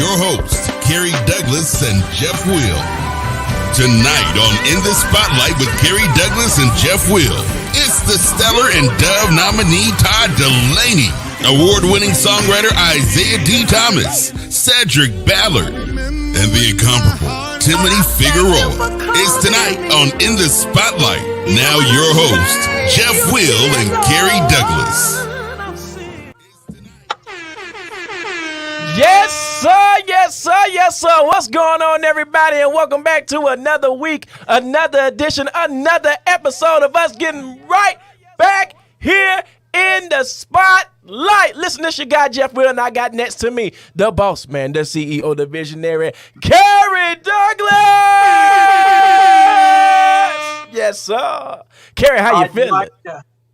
your hosts, Kerry Douglas and Jeff Will. Tonight on In the Spotlight with Kerry Douglas and Jeff Will, it's the stellar and Dove nominee Todd Dulaney, award-winning songwriter Isaiah D. Thomas, Cedric Ballard, and the incomparable Timiney Fiueroa. It's tonight on In the Spotlight. Now your hosts, Jeff Will and Kerry Douglas. Yes, sir. Yes, sir. Yes, sir. What's going on, everybody? And welcome back to another week, another edition, another episode of us getting right back here in the spotlight. Listen, this your guy, Jeff Will, and I got next to me the boss man, the CEO, the visionary, Kerry Douglas. Yes, sir. Kerry, how you feeling?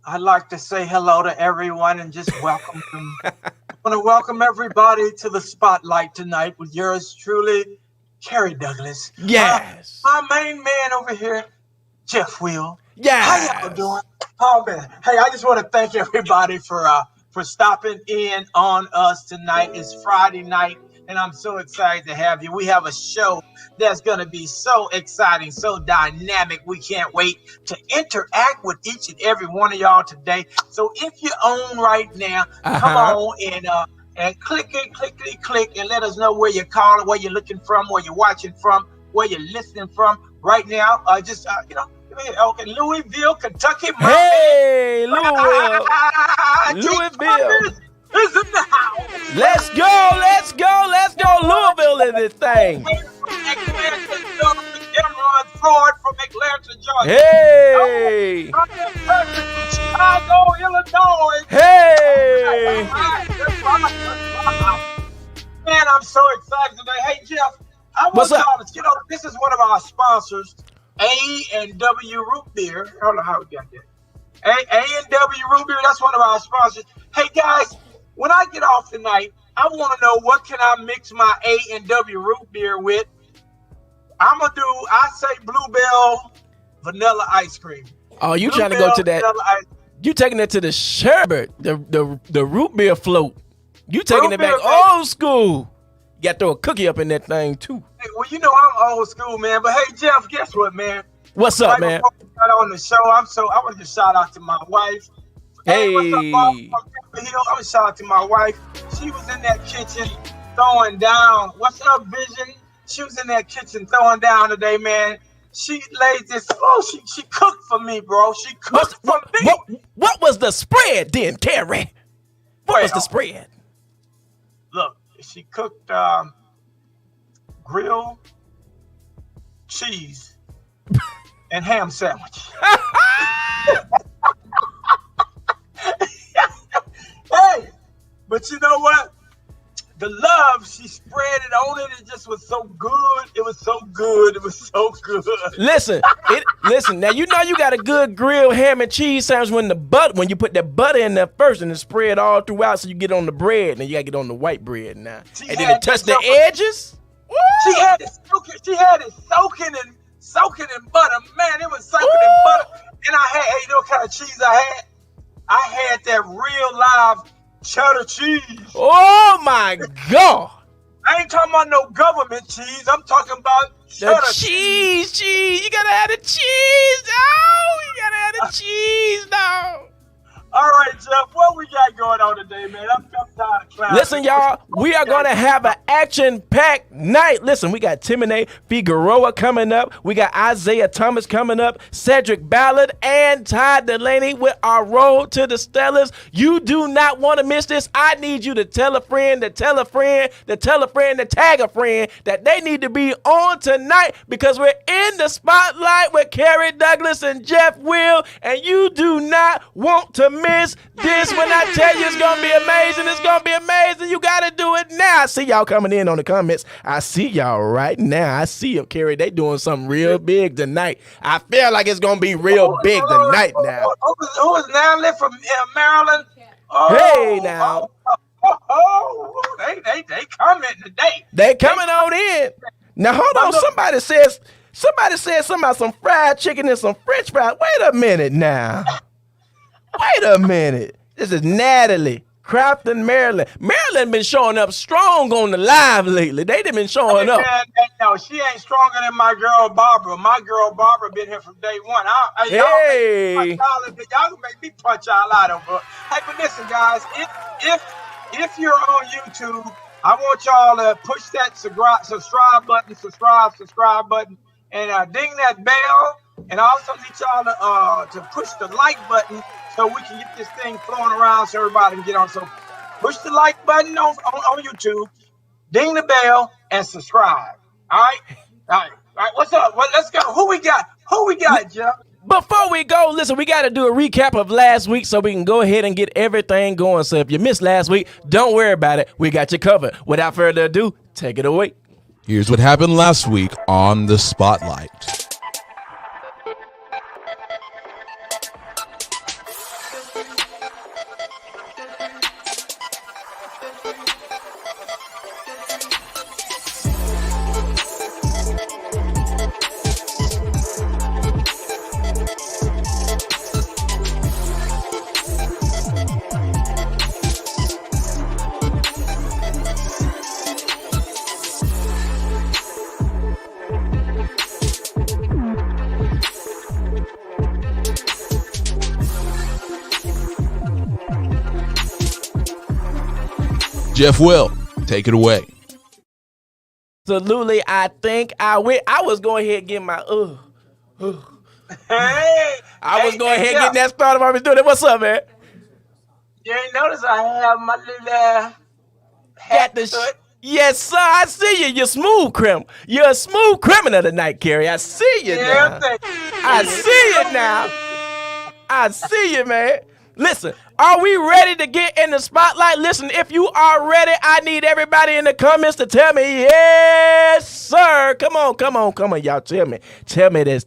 I'd like to say hello to everyone and just welcome them. I want to welcome everybody to the spotlight tonight with yours truly, Kerry Douglas. Yes. My main man over here, Jeff Will. Yes. How y'all doing? Oh, man. Hey, I just want to thank everybody for stopping in on us tonight. It's Friday night, and I'm so excited to have you. We have a show that's going to be so exciting, so dynamic. We can't wait to interact with each and every one of y'all today. So if you're on right now, come on and click, and let us know where you're calling, where you're looking from, where you're watching from, where you're listening from right now. Okay, Louisville, Kentucky. Hey, Louisville. Louisville. Is in the house. Let's go, Louisville in this thing. Ford from Atlanta, Georgia. Hey. Chicago, Illinois. Hey. Man, I'm so excited today. Hey, Jeff, I want y'all to, this is one of our sponsors, A&W Root Beer. I don't know how we got there. A&W Root Beer, that's one of our sponsors. Hey, guys, when I get off tonight, I want to know what can I mix my A&W root beer with. I say Bluebell vanilla ice cream. Oh, you trying to go to that? You taking it to the sherbet, the root beer float. You taking it back old school. You got to throw a cookie up in that thing too. Hey, well, you know I'm old school, man. But hey, Jeff, guess what, man? What's up, man? Before we got on the show, I want to shout out to my wife. Hey, what's up, Bob? I want to shout out to my wife. She was in that kitchen throwing down. What's up, Vision? She was in that kitchen throwing down today, man. She laid this. Oh, she cooked for me, bro. She cooked for me. What was the spread then, Kerry? What was the spread? Look, she cooked grilled cheese and ham sandwich. Hey, but you know what? The love, she spread it on it. It just was so good. It was so good. It was so good. Listen. Now you know you got a good grilled ham and cheese sandwich when you put that butter in there first and it spread all throughout, so you get on the bread. Now you gotta get on the white bread now, and then it touch the edges. Woo! She had it soaking in butter. Man, it was soaking in butter. And I had, you know what kind of cheese I had? I had that real live cheddar cheese. Oh my God. I ain't talking about no government cheese. I'm talking about cheddar cheese. You gotta have the cheese, though. You gotta have the cheese, though. All right, Jeff, what we got going on today, man? I'm tired of clowning. Listen, y'all, we are going to have an action-packed night. Listen, we got Timiney Fiueroa coming up. We got Isaiah Thomas coming up, Cedric Ballard, and Todd Dulaney with our Road to the Stellars. You do not want to miss this. I need you to tell a friend, to tell a friend, to tell a friend, to tag a friend that they need to be on tonight, because we're in the spotlight with Kerry Douglas and Jeff Will, and you do not want to miss this. When I tell you it's gonna be amazing, it's gonna be amazing. You gotta do it now. I see y'all coming in on the comments. I see y'all right now. I see them, Kerry. They doing something real big tonight. I feel like it's gonna be real big tonight now. Who is Natalie from Maryland? Hey now. They coming today. They coming on in. Now hold on. Somebody said something about some fried chicken and some French fries. Wait a minute now. Wait a minute. This is Natalie. Crafton, Maryland. Maryland been showing up strong on the live lately. They done been showing up. No, she ain't stronger than my girl Barbara. My girl Barbara been here from day one. Y'all can make me punch y'all out of her. Hey, but listen, guys, if you're on YouTube, I want y'all to push that subscribe button, and ding that bell. And I also need y'all to push the like button so we can get this thing flowing around so everybody can get on. So push the like button on YouTube, ding the bell, and subscribe. All right. What's up? Well, let's go. Who we got, Jeff? Before we go, listen, we got to do a recap of last week so we can go ahead and get everything going. So if you missed last week, don't worry about it. We got you covered. Without further ado, take it away. Here's what happened last week on the Spotlight. Jeff Will, take it away. Absolutely, I think I will. I was going ahead and get my I was going ahead and get that started while I was doing it. What's up, man? You ain't notice I have my little hat Yes, sir. I see you. You're smooth criminal. You're a smooth criminal tonight, Kerry. I see you now. I see you now. I see you, man. Listen, are we ready to get in the spotlight? Listen, if you are ready, I need everybody in the comments to tell me, yes, sir. Come on, y'all. Tell me this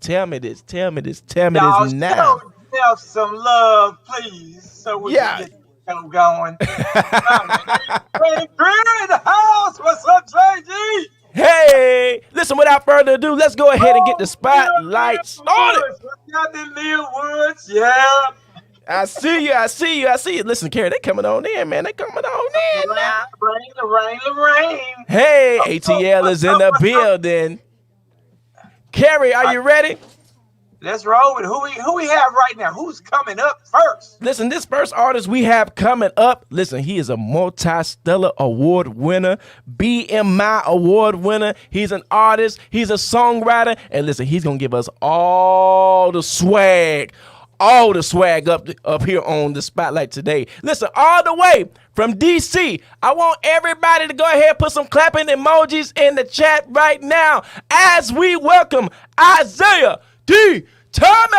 now. Show Jeff some love, please, so we can get him going. Hey, Green in the house. What's up, JG? Hey, listen, without further ado, let's go ahead and get the spotlight started. Got the Leah Woods, yeah. I see you. Listen, Kerry, they coming on in, man. They coming on in now. Rain. Hey, ATL is in the building. Kerry, are you ready? Let's roll with who we have right now. Who's coming up first? Listen, this first artist we have coming up, listen, he is a multi-stellar award winner, BMI award winner. He's an artist. He's a songwriter. And listen, he's going to give us all the swag up here on the spotlight today. Listen, all the way from DC, I want everybody to go ahead and put some clapping emojis in the chat right now as we welcome Isaiah D. Thomas.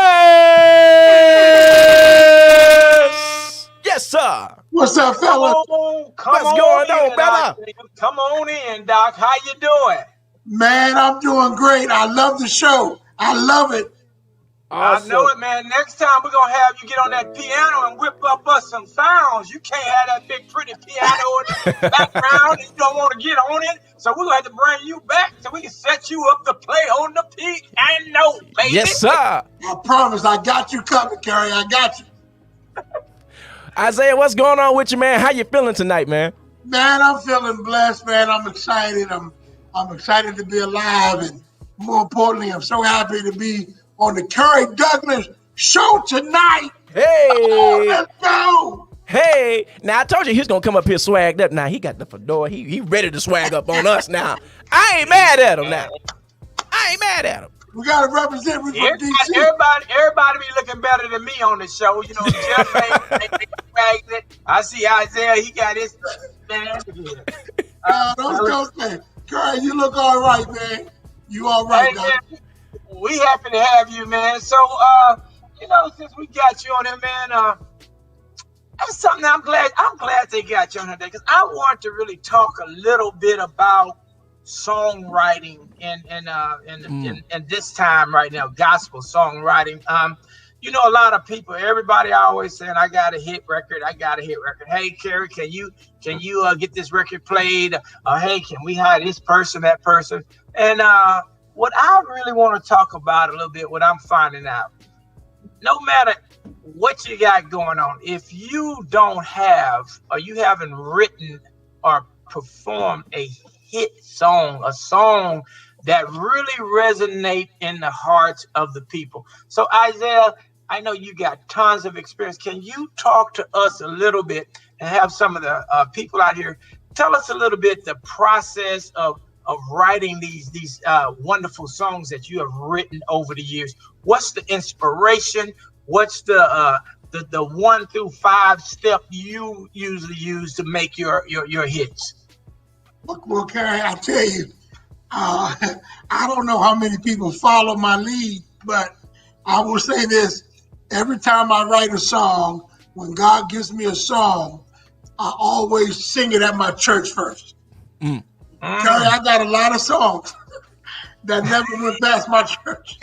Yes, sir. What's up, fella? What's going on, brother? Come on in, Doc. How you doing? Man, I'm doing great. I love the show. I love it. Awesome. I know it, man. Next time we're going to have you get on that piano and whip up us some sounds. You can't have that big, pretty piano in the background. You don't want to get on it. So we're going to have to bring you back so we can set you up to play on the piano, baby. Yes, sir. I promise. I got you covered, Kerry. I got you. Isaiah, what's going on with you, man? How you feeling tonight, man? Man, I'm feeling blessed, man. I'm excited. I'm excited to be alive. And more importantly, I'm so happy to be on the Kerry Douglas show tonight. Hey. Oh, let's go. Hey. Now, I told you he's going to come up here swagged up. Now, he got the fedora. He ready to swag up on us now. I ain't mad at him now. We got to represent. We from DC. Everybody be looking better than me on the show. You know, Jeff ain't swagged it. I see Isaiah. He got his man. Don't say. Kerry, you look all right, man. You all right, man. We happy to have you, man. So, since we got you on here, man, that's something I'm glad they got you on here today, because I want to really talk a little bit about songwriting and this time right now, gospel songwriting. A lot of people, everybody always saying, I got a hit record. Hey, Kerry, can you get this record played? Hey, can we hire this person, that person? And what I really want to talk about a little bit, what I'm finding out, no matter what you got going on, if you don't have or you haven't written or performed a hit song, a song that really resonate in the hearts of the people. So Isaiah, I know you got tons of experience. Can you talk to us a little bit and have some of the people out here tell us a little bit the process of writing these wonderful songs that you have written over the years? What's the inspiration? What's the 1 through 5 step you usually use to make your hits? Well, Kerry, I tell you, I don't know how many people follow my lead, but I will say this: every time I write a song, when God gives me a song, I always sing it at my church first. Kerry, I got a lot of songs that never went past my church.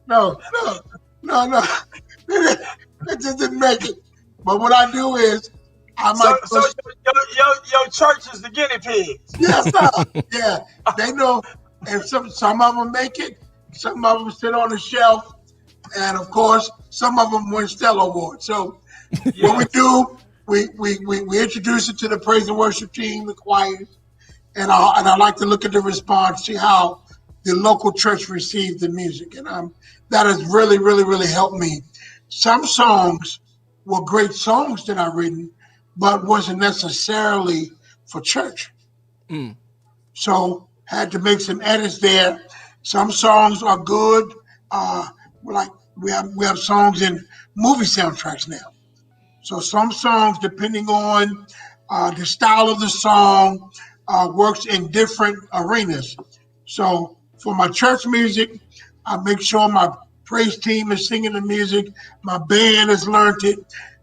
No. It just didn't make it. But what I do is, I might. So your church is the guinea pigs. Yes, sir. Yeah, they know. And some of them make it. Some of them sit on the shelf, and of course, some of them win Stellar Awards. So what we do, we introduce it to the praise and worship team, the choirs, and I like to look at the response, see how the local church received the music, and that has really, really, really helped me. Some songs were great songs that I've written, but wasn't necessarily for church. So had to make some edits there. Some songs are good. Like we have songs in movie soundtracks now. So some songs, depending on the style of the song, works in different arenas. So for my church music, I make sure my praise team is singing the music, my band has learned it,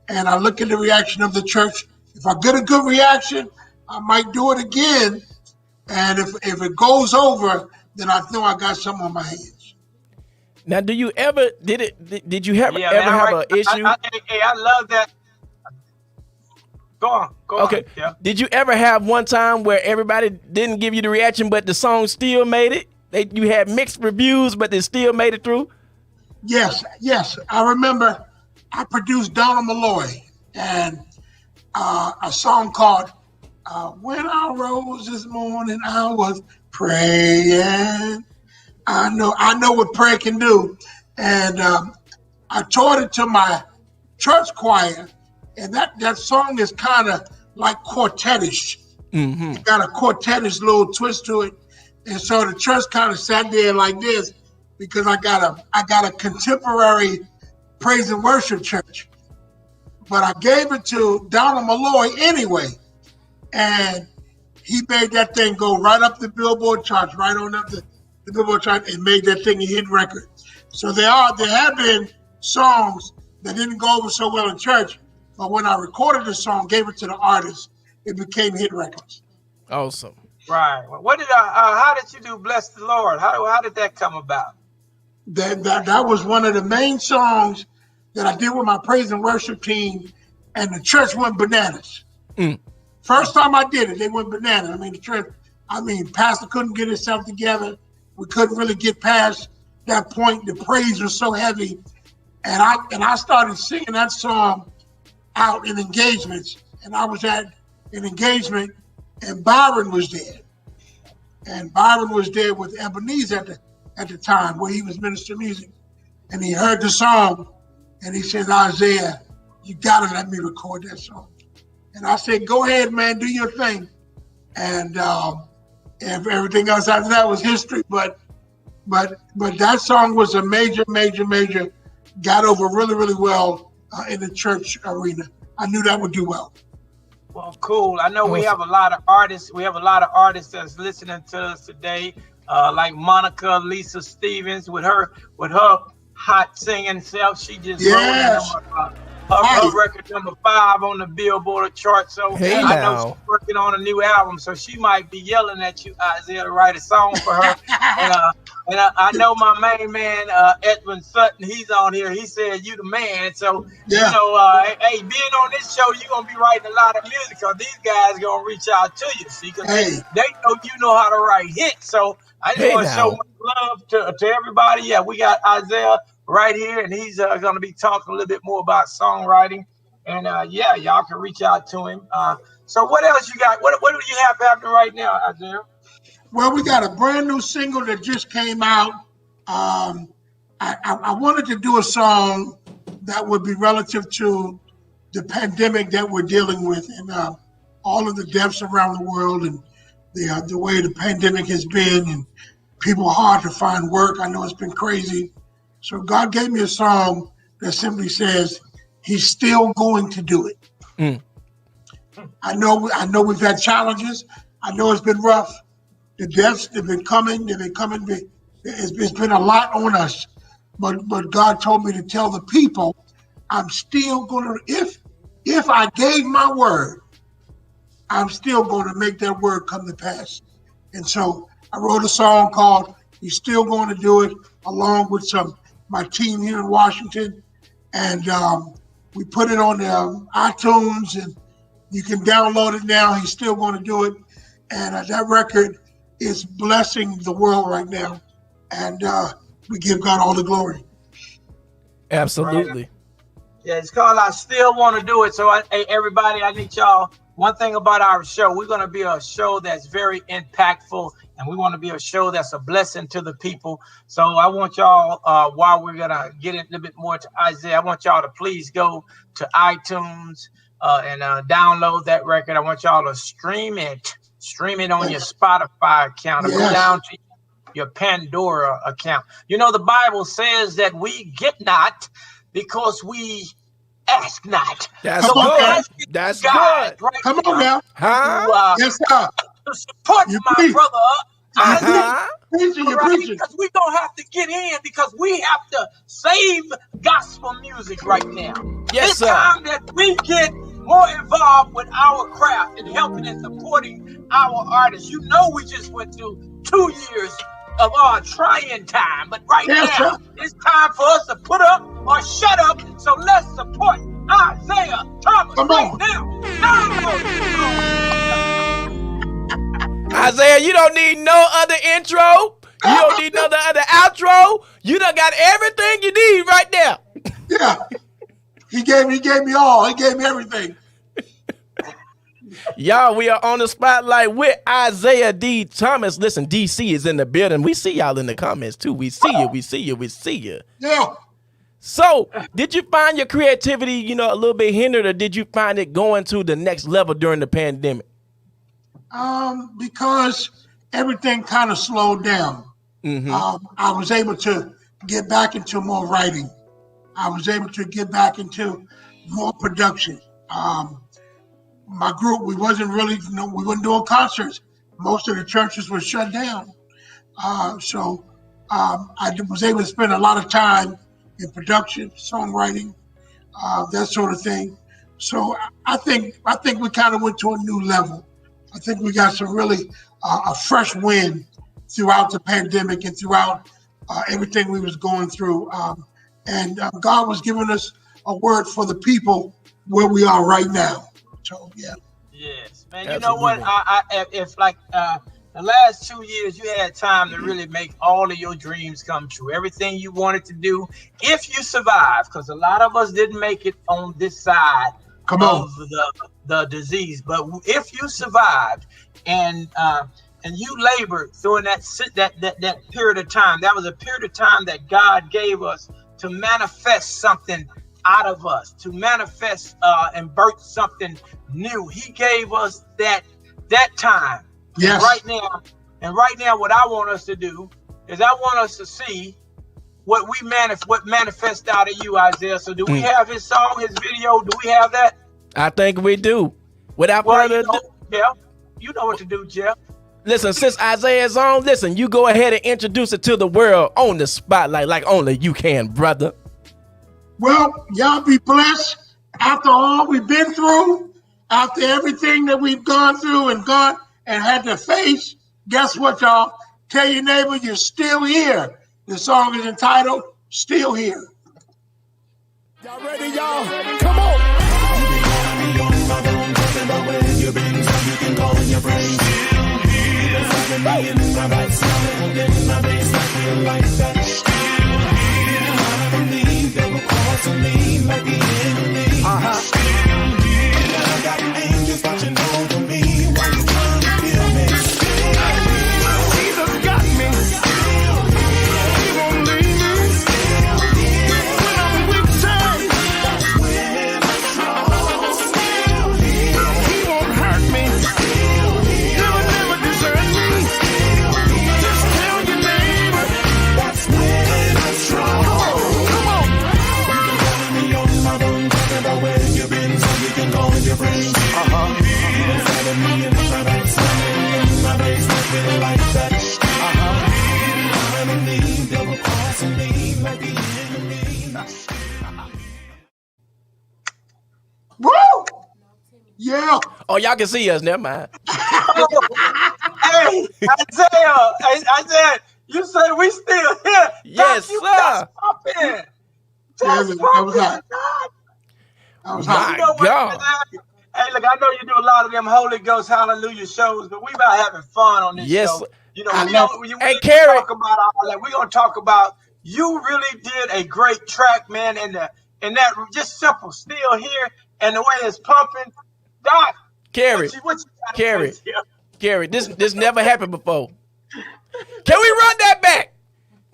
and I look at the reaction of the church. If I get a good reaction, I might do it again. And if it goes over, then I know I got something on my hands. Now, did you have an issue? I love that. Go on. Okay. Yeah. Did you ever have one time where everybody didn't give you the reaction, but the song still made it? You had mixed reviews, but they still made it through? Yes. I remember I produced Donna Malloy and a song called When I Rose This Morning, I Was Praying. I know what prayer can do. And I taught it to my church choir, and that song is kind of like quartetish. It's got a quartetish little twist to it. And so the church kind of sat there like this, because I got a contemporary praise and worship church. But I gave it to Donald Malloy anyway. And he made that thing go right up the Billboard charts, right on up the Billboard chart, and made that thing a hit record. So there have been songs that didn't go over so well in church, but when I recorded the song, gave it to the artist, it became hit records. Awesome. Right. What did how did you do Bless the Lord? How did that come about? That was one of the main songs that I did with my praise and worship team, and the church went bananas. First time I did it, they went bananas. Pastor couldn't get himself together. We couldn't really get past that point. The praise was so heavy. And I started singing that song out in engagements. And I was at an engagement, and Byron was there. And Byron was there with Ebenezer at the time, where he was minister music. And he heard the song, and he said, Isaiah, you gotta let me record that song. And I said, go ahead, man, do your thing. And everything else after that was history. But that song was a major, got over really, really well in the church arena. I knew that would do well. Well, cool. I know we have a lot of artists. We have a lot of artists that's listening to us today, like Monica Lisa Stevens with her hot singing self. She just wrote her record number 5 on the Billboard chart. So I know she's working on a new album. So she might be yelling at you, Isaiah, to write a song for her. And I know my main man, Edwin Sutton, he's on here. He said, you the man. So, hey, being on this show, you're going to be writing a lot of music, because these guys going to reach out to you, see, because they know you know how to write hits. So I just want to show much love to everybody. Yeah, we got Isaiah right here, and he's going to be talking a little bit more about songwriting. And yeah, y'all can reach out to him. So what else you got? What do you have happening right now, Isaiah? Well, we got a brand new single that just came out. I wanted to do a song that would be relative to the pandemic that we're dealing with, and all of the deaths around the world, and the way the pandemic has been, and people are hard to find work. I know it's been crazy. So God gave me a song that simply says, He's still going to do it. Mm. I know we've had challenges. I know it's been rough. The deaths, they've been coming. It's been a lot on us. But God told me to tell the people, I'm still going to, if I gave my word, I'm still going to make that word come to pass. And so I wrote a song called He's Still Going to Do It, along with my team here in Washington. And we put it on iTunes, and you can download it now. He's still going to do it. And that record is blessing the world right now. And we give God all the glory. Absolutely. Right. Yeah, it's called I Still Want to Do It. So, hey, everybody, I need y'all. One thing about our show, we're going to be a show that's very impactful, and we want to be a show that's a blessing to the people. So I want y'all, while we're going to get in a little bit more to Isaiah, I want y'all to please go to iTunes and download that record. I want y'all to stream it on your Spotify account, or go down to your Pandora account. You know, the Bible says that we get not because we ask not. That's good. That's God, good. Right. Come on now. Huh? Yes, sir. To support my brother. Preaching, you're preaching. Because we're going to have to get in, because we have to save gospel music right now. Yes, it's sir. time that we get more involved with our craft and helping and supporting our artists. You know, we just went through 2 years of our trying time, but right now it's time for us to put up or shut up. So let's support Isaiah Thomas right now. Isaiah, you don't need no other intro. You don't need no other outro. You done got everything you need right now. Yeah. He gave me all. He gave me everything. Y'all, we are on the spotlight with Isaiah D. Thomas. Listen, DC is in the building. We see y'all in the comments too. We see you. Yeah. So, did you find your creativity, a little bit hindered, or did you find it going to the next level during the pandemic? Because everything kind of slowed down. Mm-hmm. I was able to get back into more writing. I was able to get back into more production. My group, we wasn't doing concerts. Most of the churches were shut down. So I was able to spend a lot of time in production, songwriting, that sort of thing. So I think we kind of went to a new level. I think we got some really a fresh wind throughout the pandemic and throughout everything we was going through. And God was giving us a word for the people where we are right now. So, yeah. Yes, man. You know what? If the last 2 years, you had time to really make all of your dreams come true. Everything you wanted to do, if you survive, because a lot of us didn't make it on this side of the disease. But if you survived and you labored during that period of time, that was a period of time that God gave us to manifest something out of us, to manifest and birth something new. He gave us that time. Yes. And right now, what I want us to do is I want us to see what manifest out of you, Isaiah. So do we have his song, his video? Do we have that? I think we do. Without further ado, Jeff, you know what to do, Jeff. Listen, since Isaiah's on, you go ahead and introduce it to the world on the spotlight like only you can, brother. Well, y'all be blessed. After all we've been through, after everything that we've gone through and had to face, guess what, y'all? Tell your neighbor you're still here. The song is entitled Still Here. Y'all ready, y'all? Come on. You've been talking about when you've been so you can call in your friends. Still here. Woo! Yeah. Oh, y'all can see us. Never mind. Hey, Isaiah, you say we still here? Yes, you sir. That's pumping. Yeah, That's that was pumping. hot. That was My hot. You know what, God. Isaiah? Hey, look, I know you do a lot of them Holy Ghost Hallelujah shows, but we about having fun on this Yes. show. You know, I we love don't. We Hey, don't Kerry. talk about all that. We're gonna talk about you really did a great track, man, and that just simple, still here, and the way it's pumping. Doc, Kerry, what you got to Kerry. say here? Kerry, this never happened before. Can we run that back?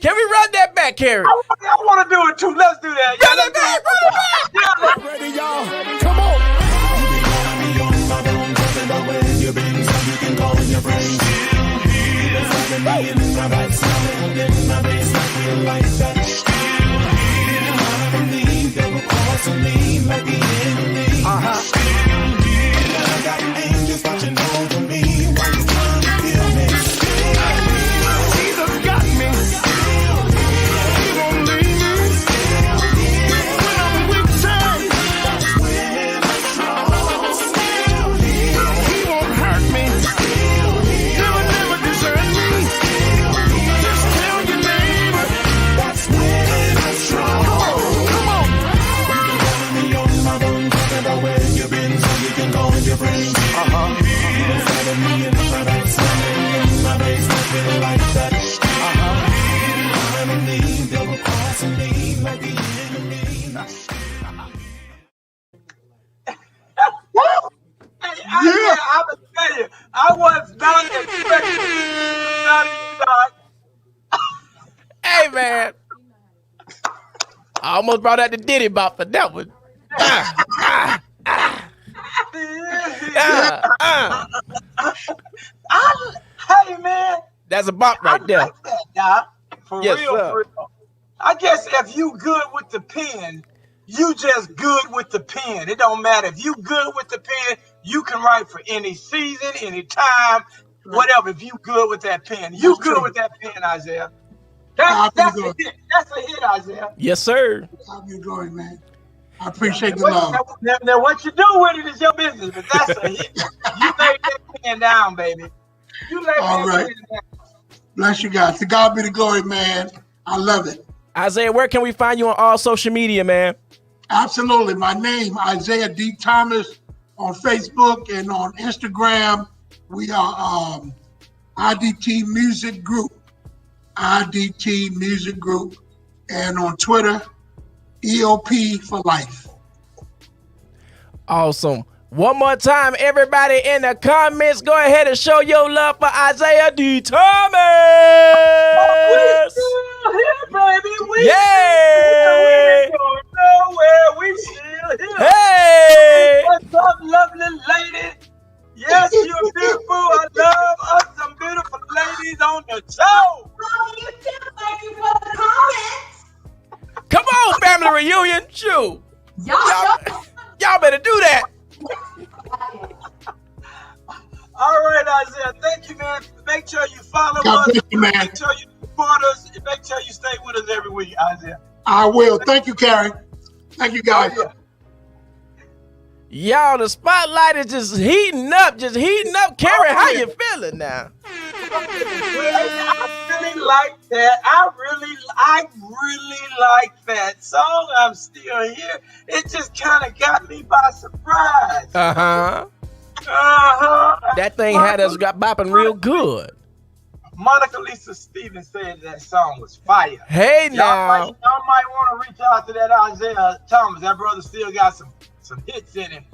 Can we run that back, Kerry? I want to do it too. Let's do that. Run it back, run it back. Yeah, Ready, y'all? Come on. I will tell you, I was not expecting it. Not Hey, man. I almost brought out the Diddy bop for that one. Hey, man. That's a bop right I there. like that, Doc. For Yes, real, sir. for real. I guess if you good with the pen, you just good with the pen. It don't matter. If you good with the pen, you can write for any season, any time, whatever. If you good with that pen, you That's good true. with that pen, Isaiah. God That's be a good. hit. That's a hit, Isaiah. Yes, sir. God be glory, man. I appreciate the love. Now, what you do with it is your business, but that's a hit. You laid that pen down, baby. You laid All that right. pen down. Bless you guys. To God be the glory, man. I love it. Isaiah, where can we find you on all social media, man? Absolutely. My name, Isaiah D. Thomas, on Facebook and on Instagram. We are IDT Music Group. IDT Music Group. And on Twitter, EOP for life. Awesome. One more time, everybody in the comments, go ahead and show your love for Isaiah D. Thomas. We still here, baby. We Yay! still here. We ain't going nowhere. We still here. Hey! What's up, lovely lady? Yes, you're beautiful. I love us some beautiful ladies on the show. You too. Thank you for the comments. Come on, family reunion. Shoot. Y'all better do that. All right, Isaiah. Thank you, man. Make sure you follow God us. bless you, man. Make sure you support us. And make sure you stay with us every week, Isaiah. I will. Thank you, Kerry. Thank you, guys. Oh, Y'all, the spotlight is just heating up. Kerry, how you feeling now? I really like that. I really like that song. I'm still here. It just kind of got me by surprise. Uh-huh. Uh-huh. That thing had us got bopping real good. Monica Lisa Stevens said that song was fire. Hey now. Y'all might want to reach out to that Isaiah Thomas. That brother still got some hits in him.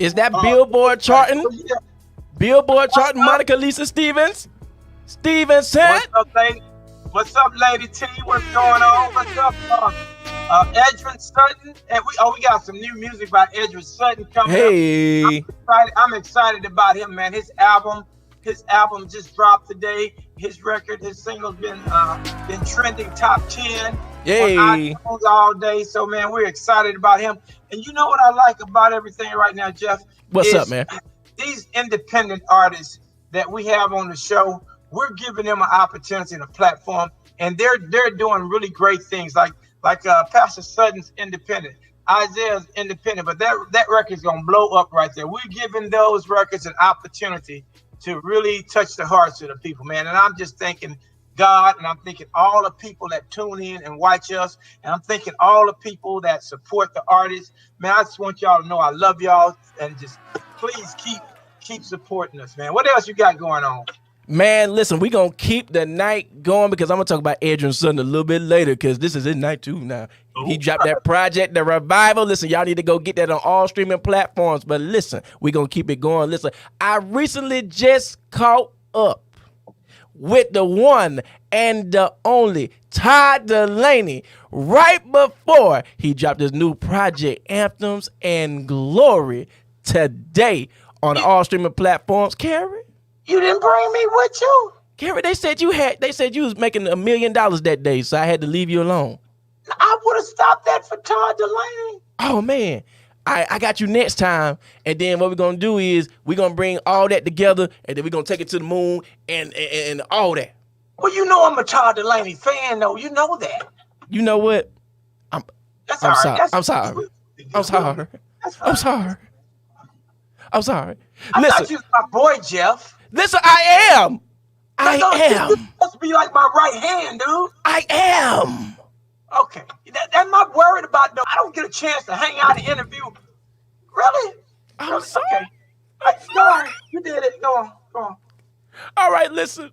Is that Billboard charting? Yeah. Billboard charting Monica Lisa Stevens? Stevenson? What's up, lady? What's up, Lady T? What's going on? What's up, Edwin Sutton? And we got some new music by Edwin Sutton coming up. I'm excited about him, man. His album just dropped today. His record, his single's been trending top 10 on iTunes all day. So, man, we're excited about him. And you know what I like about everything right now, Jeff? What's up, man? These independent artists that we have on the show, we're giving them an opportunity and a platform, and they're doing really great things. Like Pastor Sutton's independent, Isaiah's independent, but that record's gonna blow up right there. We're giving those records an opportunity to really touch the hearts of the people, man. And I'm just thanking God, and I'm thinking all the people that tune in and watch us, and I'm thinking all the people that support the artists. Man, I just want y'all to know I love y'all, and just please keep supporting us, man. What else you got going on? Man, listen, we're going to keep the night going because I'm going to talk about Adrian Sutton a little bit later because this is his night too now. He dropped that project, The Revival. Listen, y'all need to go get that on all streaming platforms. But listen, we're going to keep it going. Listen, I recently just caught up with the one and the only Todd Dulaney right before he dropped his new project, Anthems and Glory, today on all streaming platforms. Kerry? You didn't bring me with you? Kerry, they said you was making $1 million that day, so I had to leave you alone. I would have stopped that for Todd Dulaney. Oh man. I got you next time, and then what we're gonna do is we're gonna bring all that together, and then we're gonna take it to the moon and all that. Well, you know I'm a Todd Dulaney fan, though. You know that. You know what? I'm sorry. I'm sorry. I thought you was my boy, Jeff. Listen, I am. You're supposed to be like my right hand, dude. I am. Okay, that's my worried about, though. I don't get a chance to hang out and interview. Really? I'm sorry. Okay. Go on. You did it. Go on. All right, listen.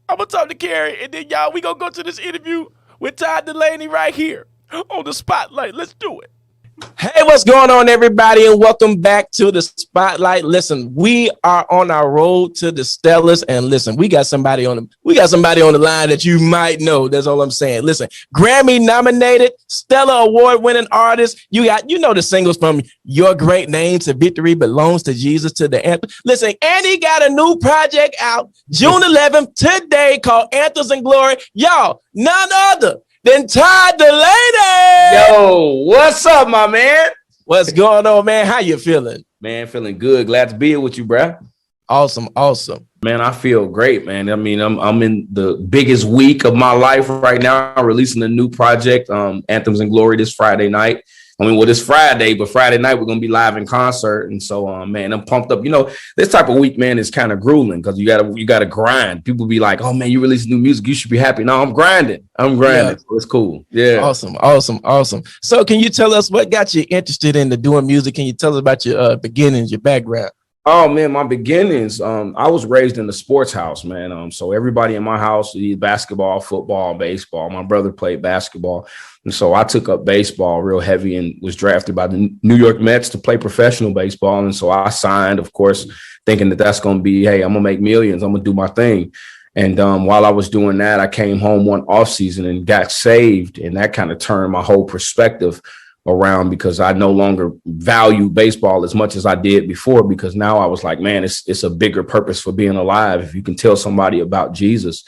I'm going to talk to Kerry, and then y'all, we going to go to this interview with Todd Dulaney right here on the Spotlight. Let's do it. Hey, what's going on, everybody, and welcome back to the Spotlight. Listen, we are on our road to the Stellars, and listen, we got somebody on the line that you might know. That's all I'm saying. Listen, Grammy-nominated, Stellar Award-winning artist. You know the singles from Your Great Name to Victory Belongs to Jesus to the Anthem. Listen, and he got a new project out June 11th today called Anthems and Glory. Y'all, none other than Todd Dulaney. Yo, what's up, my man? What's going on, man? How you feeling? Man, feeling good. Glad to be here with you, bro. Awesome. Man, I feel great, man. I mean, I'm in the biggest week of my life right now, releasing a new project, Anthems and Glory, this Friday night. I mean, well, it's Friday, but Friday night we're gonna be live in concert, and so, man, I'm pumped up. You know, this type of week, man, is kind of grueling because you gotta grind. People be like, "Oh man, you release new music, you should be happy." No, I'm grinding. Yeah. So it's cool. Yeah. Awesome. So, can you tell us what got you interested in doing music? Can you tell us about your beginnings, your background? Oh man, my beginnings. I was raised in the sports house, man. So everybody in my house did basketball, football, baseball. My brother played basketball, and so I took up baseball real heavy and was drafted by the New York Mets to play professional baseball. And so I signed, of course, thinking that that's going to be, hey, I'm gonna make millions. I'm gonna do my thing. And while I was doing that, I came home one off season and got saved, and that kind of turned my whole perspective around because I no longer value baseball as much as I did before, because now I was like, man, it's a bigger purpose for being alive. If you can tell somebody about Jesus,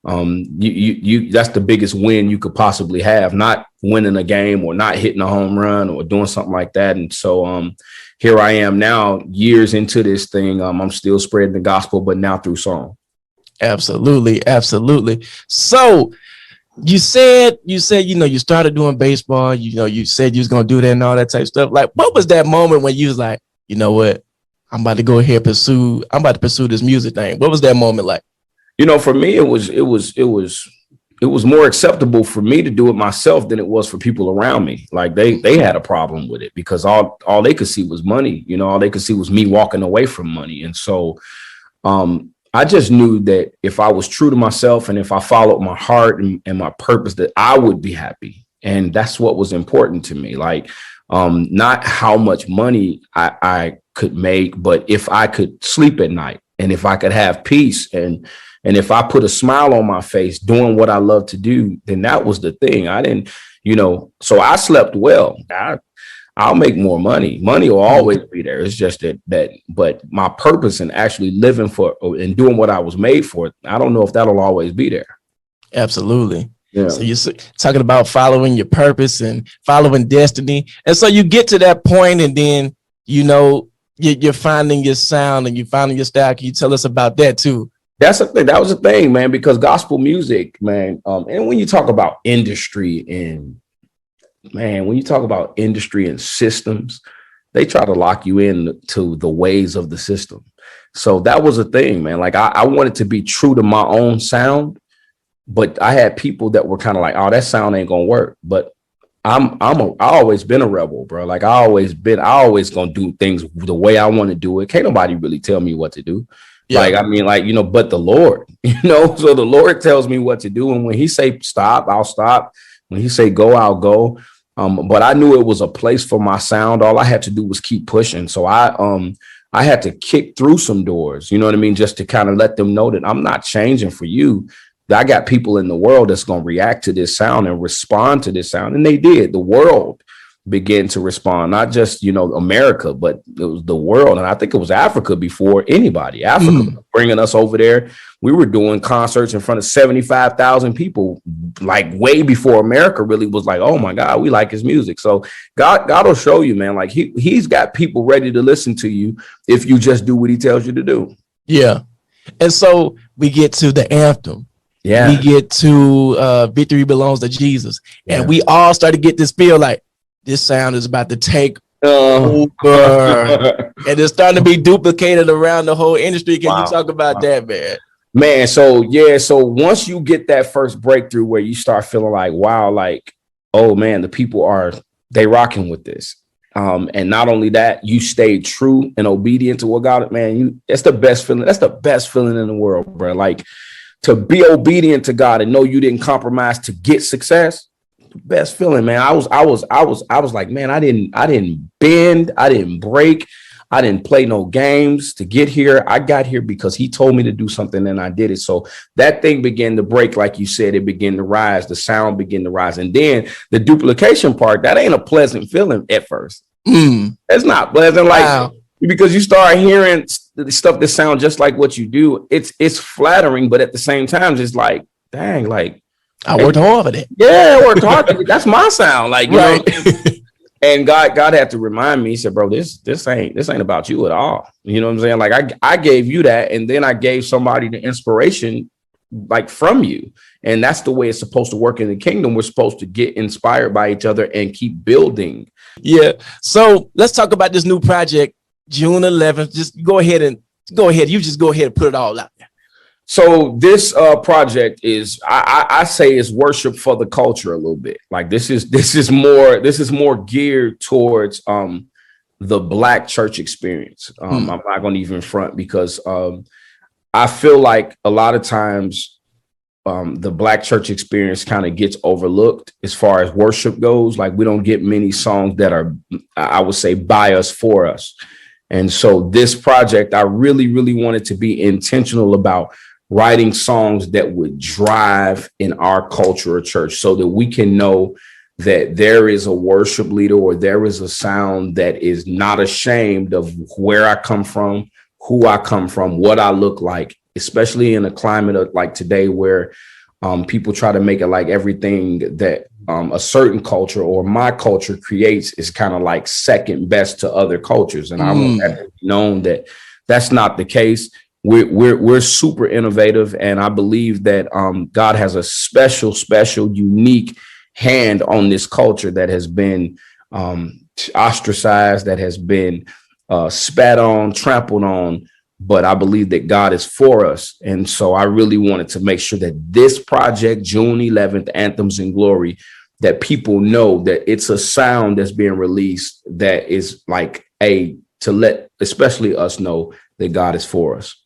you that's the biggest win you could possibly have, not winning a game or not hitting a home run or doing something like that. And so here I am now, years into this thing. I'm still spreading the gospel, but now through song. Absolutely. So you said, you started doing baseball, you said you was going to do that and all that type of stuff. Like, what was that moment when you was like, you know what, I'm about to pursue this music thing? What was that moment like? You know, for me, it was more acceptable for me to do it myself than it was for people around me. Like they had a problem with it because all they could see was money. You know, all they could see was me walking away from money. And so, I just knew that if I was true to myself and if I followed my heart and my purpose, that I would be happy. And that's what was important to me. Like, not how much money I could make, but if I could sleep at night and if I could have peace and if I put a smile on my face doing what I love to do, then that was the thing. I didn't, so I slept well. I'll make more money. Money will always be there. It's just but my purpose in actually living for and doing what I was made for, I don't know if that'll always be there. Absolutely. Yeah. So you're talking about following your purpose and following destiny. And so you get to that point and then, you're finding your sound and you're finding your style. Can you tell us about that too? That's the thing. That was the thing, man, because gospel music, man. And when you talk about industry and systems, they try to lock you in to the ways of the system. So that was a thing, man. Like I wanted to be true to my own sound, but I had people that were kind of like, oh, that sound ain't gonna work. But I always been a rebel, bro. Like I always gonna do things the way I want to do it. Can't nobody really tell me what to do. Yeah. But the Lord, so the Lord tells me what to do. And when he say stop, I'll stop. When he say go, I'll go. But I knew it was a place for my sound. All I had to do was keep pushing. So I had to kick through some doors, you know what I mean? Just to kind of let them know that I'm not changing for you. I got people in the world that's going to react to this sound and respond to this sound. And they did. The world began to respond, not just, America, but it was the world. And I think it was Africa before anybody. Africa bringing us over there. We were doing concerts in front of 75,000 people, like way before America really was like, oh my God, we like his music. So God will show you, man, like he's got people ready to listen to you if you just do what he tells you to do. Yeah. And so we get to the anthem. Yeah. We get to Victory Belongs to Jesus. And we all start to get this feel like this sound is about to take over. And it's starting to be duplicated around the whole industry. Can you talk about that, man? Man, so once you get that first breakthrough where you start feeling like, wow, like, oh man, the people they rocking with this. And not only that, you stayed true and obedient to what God, man, that's the best feeling. That's the best feeling in the world, bro. Like to be obedient to God and know you didn't compromise to get success. Best feeling, man. I was like, man, I didn't bend, I didn't break, I didn't play no games to get here. I got here because he told me to do something and I did it. So that thing began to break, like you said, it began to rise, the sound began to rise. And then the duplication part, that ain't a pleasant feeling at first. It's not pleasant, like because you start hearing the stuff that sound just like what you do. It's flattering, but at the same time, it's like, dang, like I worked hard for that. Yeah, I worked hard. That's my sound. Like, you know, and God had to remind me, he said, bro, this ain't about you at all. You know what I'm saying? Like I gave you that, and then I gave somebody the inspiration like from you. And that's the way it's supposed to work in the kingdom. We're supposed to get inspired by each other and keep building. Yeah. So let's talk about this new project, June 11th. Just go ahead. You just go ahead and put it all out there. So this project is, I say, is worship for the culture a little bit. Like this is more geared towards the Black church experience. I'm not going to even front because I feel like a lot of times the Black church experience kind of gets overlooked as far as worship goes. Like we don't get many songs that are, I would say, by us, for us. And so this project, I really, really wanted to be intentional about writing songs that would drive in our culture or church so that we can know that there is a worship leader or there is a sound that is not ashamed of where I come from, who I come from, what I look like, especially in a climate of like today where people try to make it like everything that a certain culture or my culture creates is kind of like second best to other cultures. And I want that to be known that that's not the case. We're super innovative, and I believe that God has a special, unique hand on this culture that has been ostracized, that has been spat on, trampled on. But I believe that God is for us. And so I really wanted to make sure that this project, June 11th, Anthems in Glory, that people know that it's a sound that's being released that is like to let especially us know that God is for us.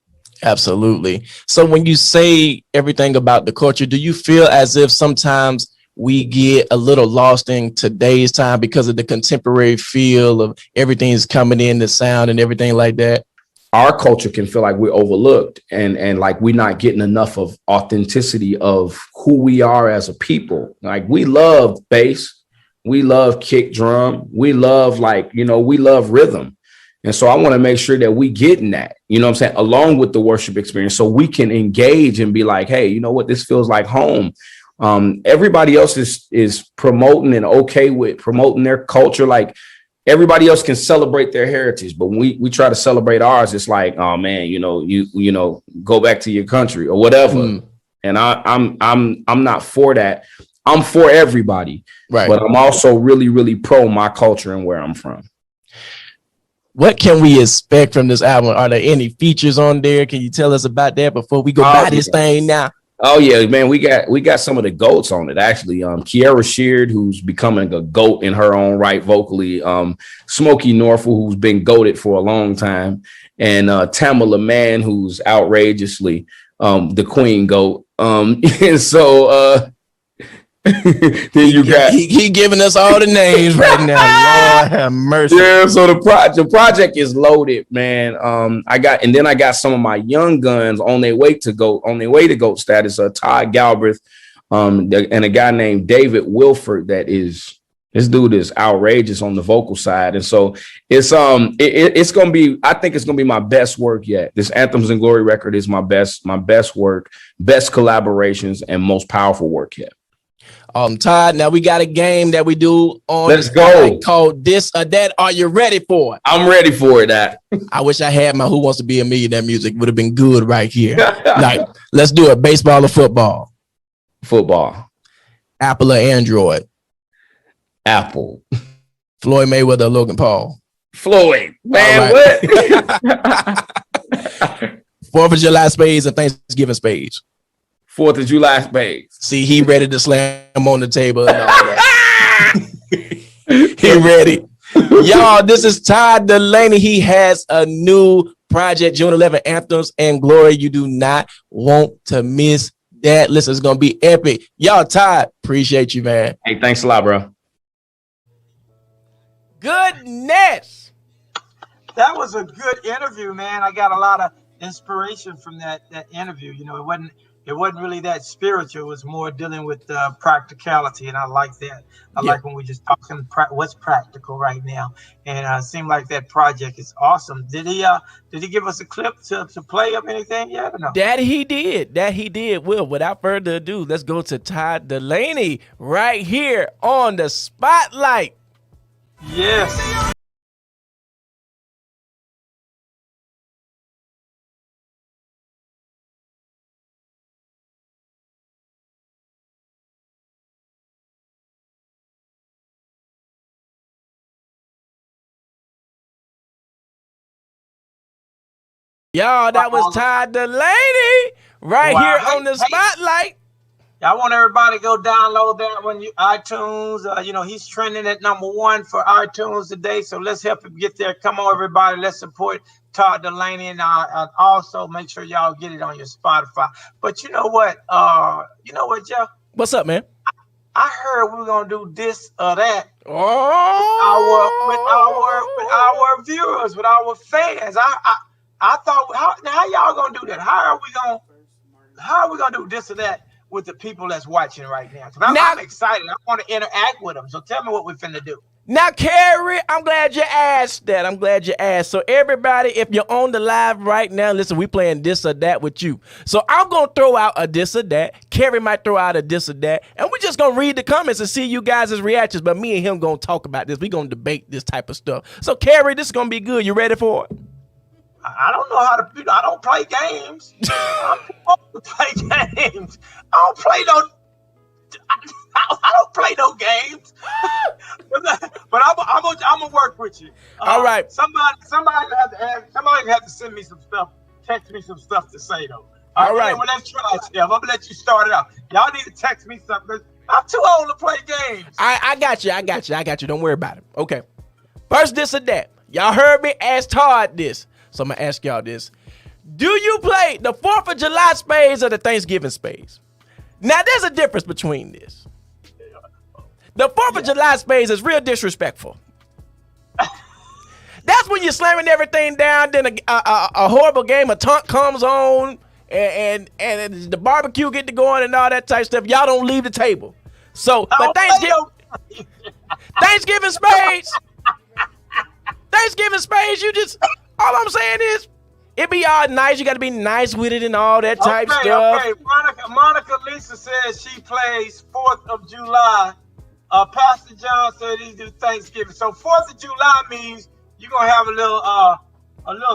Absolutely. So when you say everything about the culture, do you feel as if sometimes we get a little lost in today's time because of the contemporary feel of everything's coming in, the sound and everything like that? Our culture can feel like we're overlooked and like we're not getting enough of authenticity of who we are as a people. Like we love bass, we love kick drum, we love we love rhythm. And so I want to make sure that we getting that, you know what I'm saying, along with the worship experience so we can engage and be like, hey, you know what, this feels like home. Everybody else is promoting and okay with promoting their culture. Like everybody else can celebrate their heritage, but when we try to celebrate ours, it's like, oh man, you go back to your country or whatever. And I'm not for that. I'm for everybody, right? But I'm also really, really pro my culture and where I'm from. What can we expect from this album? Are there any features on there? Can you tell us about that before we go buy this thing now? Oh yeah, man, we got some of the GOATs on it actually. Kiara Sheard, who's becoming a GOAT in her own right vocally. Smokey Norfolk, who's been GOATed for a long time, and Tamala Mann, who's outrageously the Queen GOAT. And so then he giving us all the names right now. Lord have mercy. Yeah, so the project is loaded, man. I got some of my young guns on their way to GOAT status. Todd Galbraith, and a guy named David Wilford. This dude is outrageous on the vocal side, and so it's gonna be. I think it's gonna be my best work yet. This Anthems and Glory record is my best work, best collaborations, and most powerful work yet. Todd, now we got a game that we do on Let's go called This or That. Are you ready for it? I'm ready for it. I wish I had my Who Wants to Be a Millionaire music. Would have been good right here. Like, let's do it. Baseball or football? Football. Apple or Android? Apple. Floyd Mayweather or Logan Paul? Floyd. Man, right. What? 4th of July spades and Thanksgiving spades? 4th of July spades. See, he ready to slam on the table and all that. He ready. Y'all, this is Todd Dulaney. He has a new project, June 11th, Anthems and Glory. You do not want to miss that. Listen, it's going to be epic. Y'all, Todd, appreciate you, man. Hey, thanks a lot, bro. Goodness. That was a good interview, man. I got a lot of inspiration from that interview. You know, it wasn't really that spiritual. It was more dealing with practicality, and I like that. I like when we're just talking what's practical right now, and it seemed like that project is awesome. Did he give us a clip to play of anything yet or no? That he did. Well, without further ado, let's go to Todd Dulaney right here on the Spotlight. Yes. Y'all, that was Todd Dulaney right here on the Spotlight. I want everybody to go download that one, iTunes. He's trending at #1 for iTunes today, so let's help him get there. Come on, everybody. Let's support Todd Dulaney, and also make sure y'all get it on your Spotify. But you know what? Jeff? What's up, man? I heard we were gonna do this or that. Oh, with our viewers, with our fans. I thought, how y'all gonna do that? How are we gonna do this or that with the people that's watching right now? Because I'm excited. I want to interact with them. So tell me what we're finna do. Now, Kerry, I'm glad you asked that. So everybody, if you're on the live right now, listen, we playing this or that with you. So I'm going to throw out a this or that. Kerry might throw out a this or that. And we're just going to read the comments and see you guys' reactions. But me and him going to talk about this. We're going to debate this type of stuff. So, Kerry, this is going to be good. You ready for it? I don't know how to. I don't play games. I'm supposed to play games. I don't play no games. but I'm gonna work with you. All right. Somebody have to send me some stuff. Text me some stuff to say though. All right. Well, let's try it, Jeff. I'm gonna let you start it out. Y'all need to text me something. I'm too old to play games. I got you. Don't worry about it. Okay. First, this or that. Y'all heard me ask Todd this. So I'm going to ask y'all this. Do you play the 4th of July spades or the Thanksgiving spades? Now, there's a difference between this. The 4th of July spades is real disrespectful. That's when you're slamming everything down, then a horrible game of taunt comes on, and the barbecue get to going and all that type of stuff. Y'all don't leave the table. So, but Thanksgiving spades, you just, all I'm saying is, it be all nice. You got to be nice with it and all that type stuff. Okay, Monica Lisa says she plays 4th of July. Pastor John said he do Thanksgiving. So 4th of July means you're going to have a little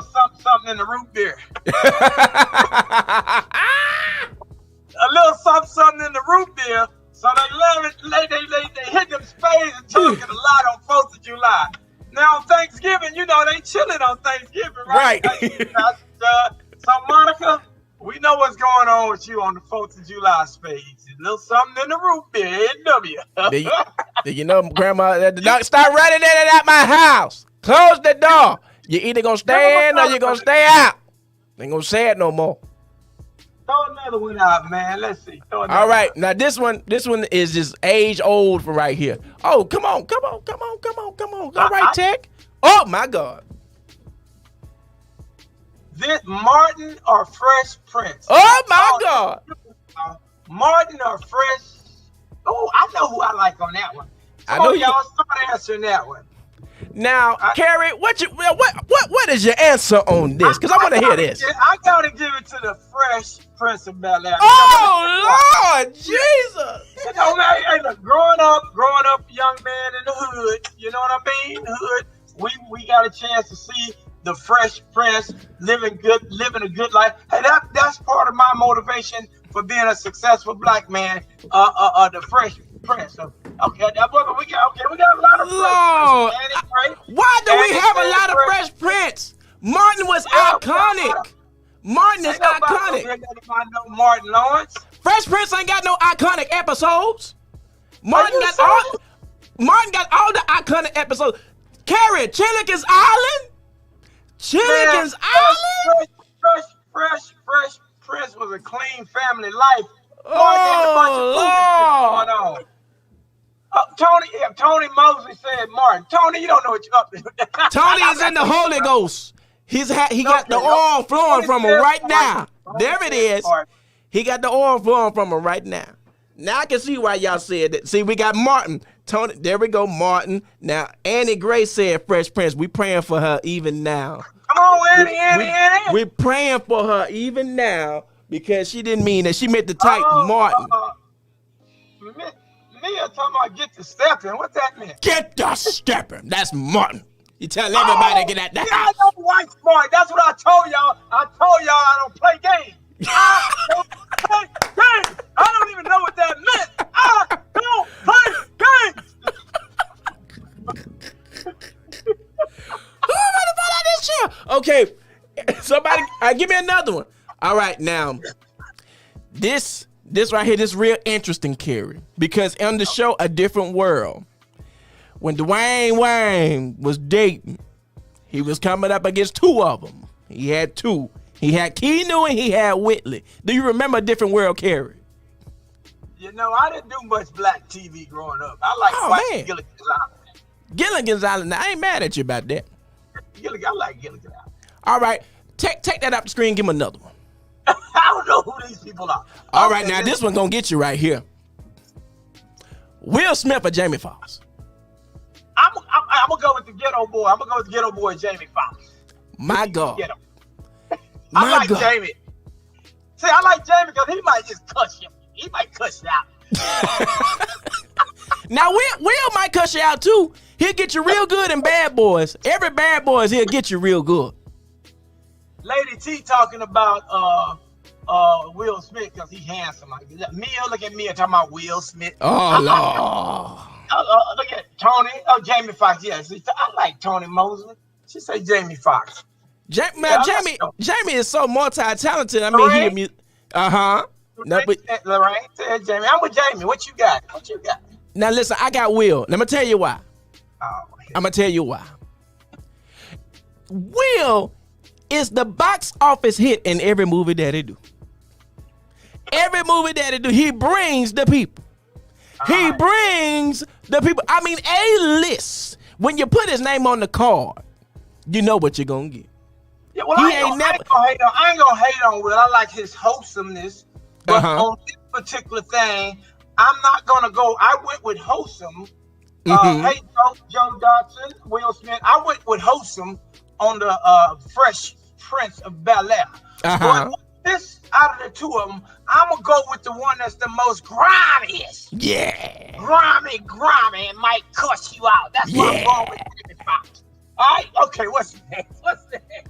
something in the root beer. A little something in the root beer. So they hit them spades and talking a lot on 4th of July. Now on Thanksgiving, they chilling on Thanksgiving, right? So Monica, we know what's going on with you on the 4th of July spades. A little something in the root beer, NW. Grandma, start running in and out my house. Close the door. You either gonna stay in or you gonna stay out. Ain't gonna say it no more. Throw another one out, man. Let's see. All right, now this one is just age old for right here. Oh, come on. All right, Tech. Oh my God. This Martin or Fresh Prince? Oh my God. Martin or Fresh? Oh, I know who I like on that one. Y'all start answering that one. Now, Kerry, what is your answer on this? Because I want to hear this. I gotta give it to the Fresh Prince of Ballard. Oh Lord, Jesus! Hey, look, growing up, young man in the hood. You know what I mean? Hood. We got a chance to see the Fresh Prince living a good life. Hey, that's part of my motivation for being a successful black man. The Fresh Prince. So, we got a lot of Lord, Fresh Prince. Why do we have a lot of Fresh Prince? Martin was iconic. Martin is iconic. No Martin Lawrence. Fresh Prince ain't got no iconic episodes. Martin got all the iconic episodes. Kerry, Chilligan's Island. Chilligan's Island. Fresh Prince was a clean family life. Oh, Lord. Tony Mosley said Martin. Tony, you don't know what you're up to. Tony is in the Holy Ghost. He got the oil flowing from him right now. There it is. He got the oil flowing from him right now. Now I can see why y'all said that. See, we got Martin. Tony, there we go, Martin. Now, Annie Gray said Fresh Prince. We praying for her even now. Come on, Annie. We're praying for her even now because she didn't mean that. She meant to type Martin. Mia talking about get to stepping. What's that mean? Get the stepping. That's Martin. You tell everybody to get out the house. I know white smart. That's what I told y'all. I don't play games. I don't play games. I don't even know what that meant. I don't play games. Who am I to this show? Okay, somebody, give me another one. All right, now, this right here, this real interesting, Kerry, because on the show A Different World, when Dwayne Wayne was dating, he was coming up against two of them. He had two. He had Keanu and he had Whitley. Do you remember A Different World, Kerry? I didn't do much black TV growing up. I like Gilligan's Island. Gilligan's Island. Now, I ain't mad at you about that. I like Gilligan's Island. All right. Take that up the screen. Give him another one. I don't know who these people are. All right. Now, this one going to get you right here. Will Smith or Jamie Foxx? I'm going to go with the ghetto boy. I'm going to go with the ghetto boy, Jamie Foxx. My God. I like Jamie. See, I like Jamie because he might just cuss you. He might cuss you out. Now, Will might cuss you out, too. He'll get you real good in Bad Boys. Every Bad Boys, he'll get you real good. Lady T talking about Will Smith because he's handsome. Mia, look at Mia talking about Will Smith. Oh, Lord. Look at Tony. Jamie Foxx. Yes, I like Tony Mosley. She say Jamie Foxx. Jamie is so multi-talented. I mean, he No, but Lorraine said Jamie. I'm with Jamie. What you got? Now listen, I got Will. Let me tell you why. Oh, I'm gonna tell you why. Will is the box office hit in every movie that he do. Every movie that he do, he brings the people. He brings the people. I mean, A-list. When you put his name on the card, you know what you're going to get. Yeah, well, I ain't gonna hate on Will. I like his wholesomeness. But on this particular thing, I'm not going to go. I went with wholesome. Hey, Joe Dodson, Will Smith. I went with wholesome on the Fresh Prince of Bel-Air. But this, out of the two of them, I'm going to go with the one that's the most grimiest. Yeah. Grimy, and might cuss you out. That's what I'm going with. All right, okay, what's next?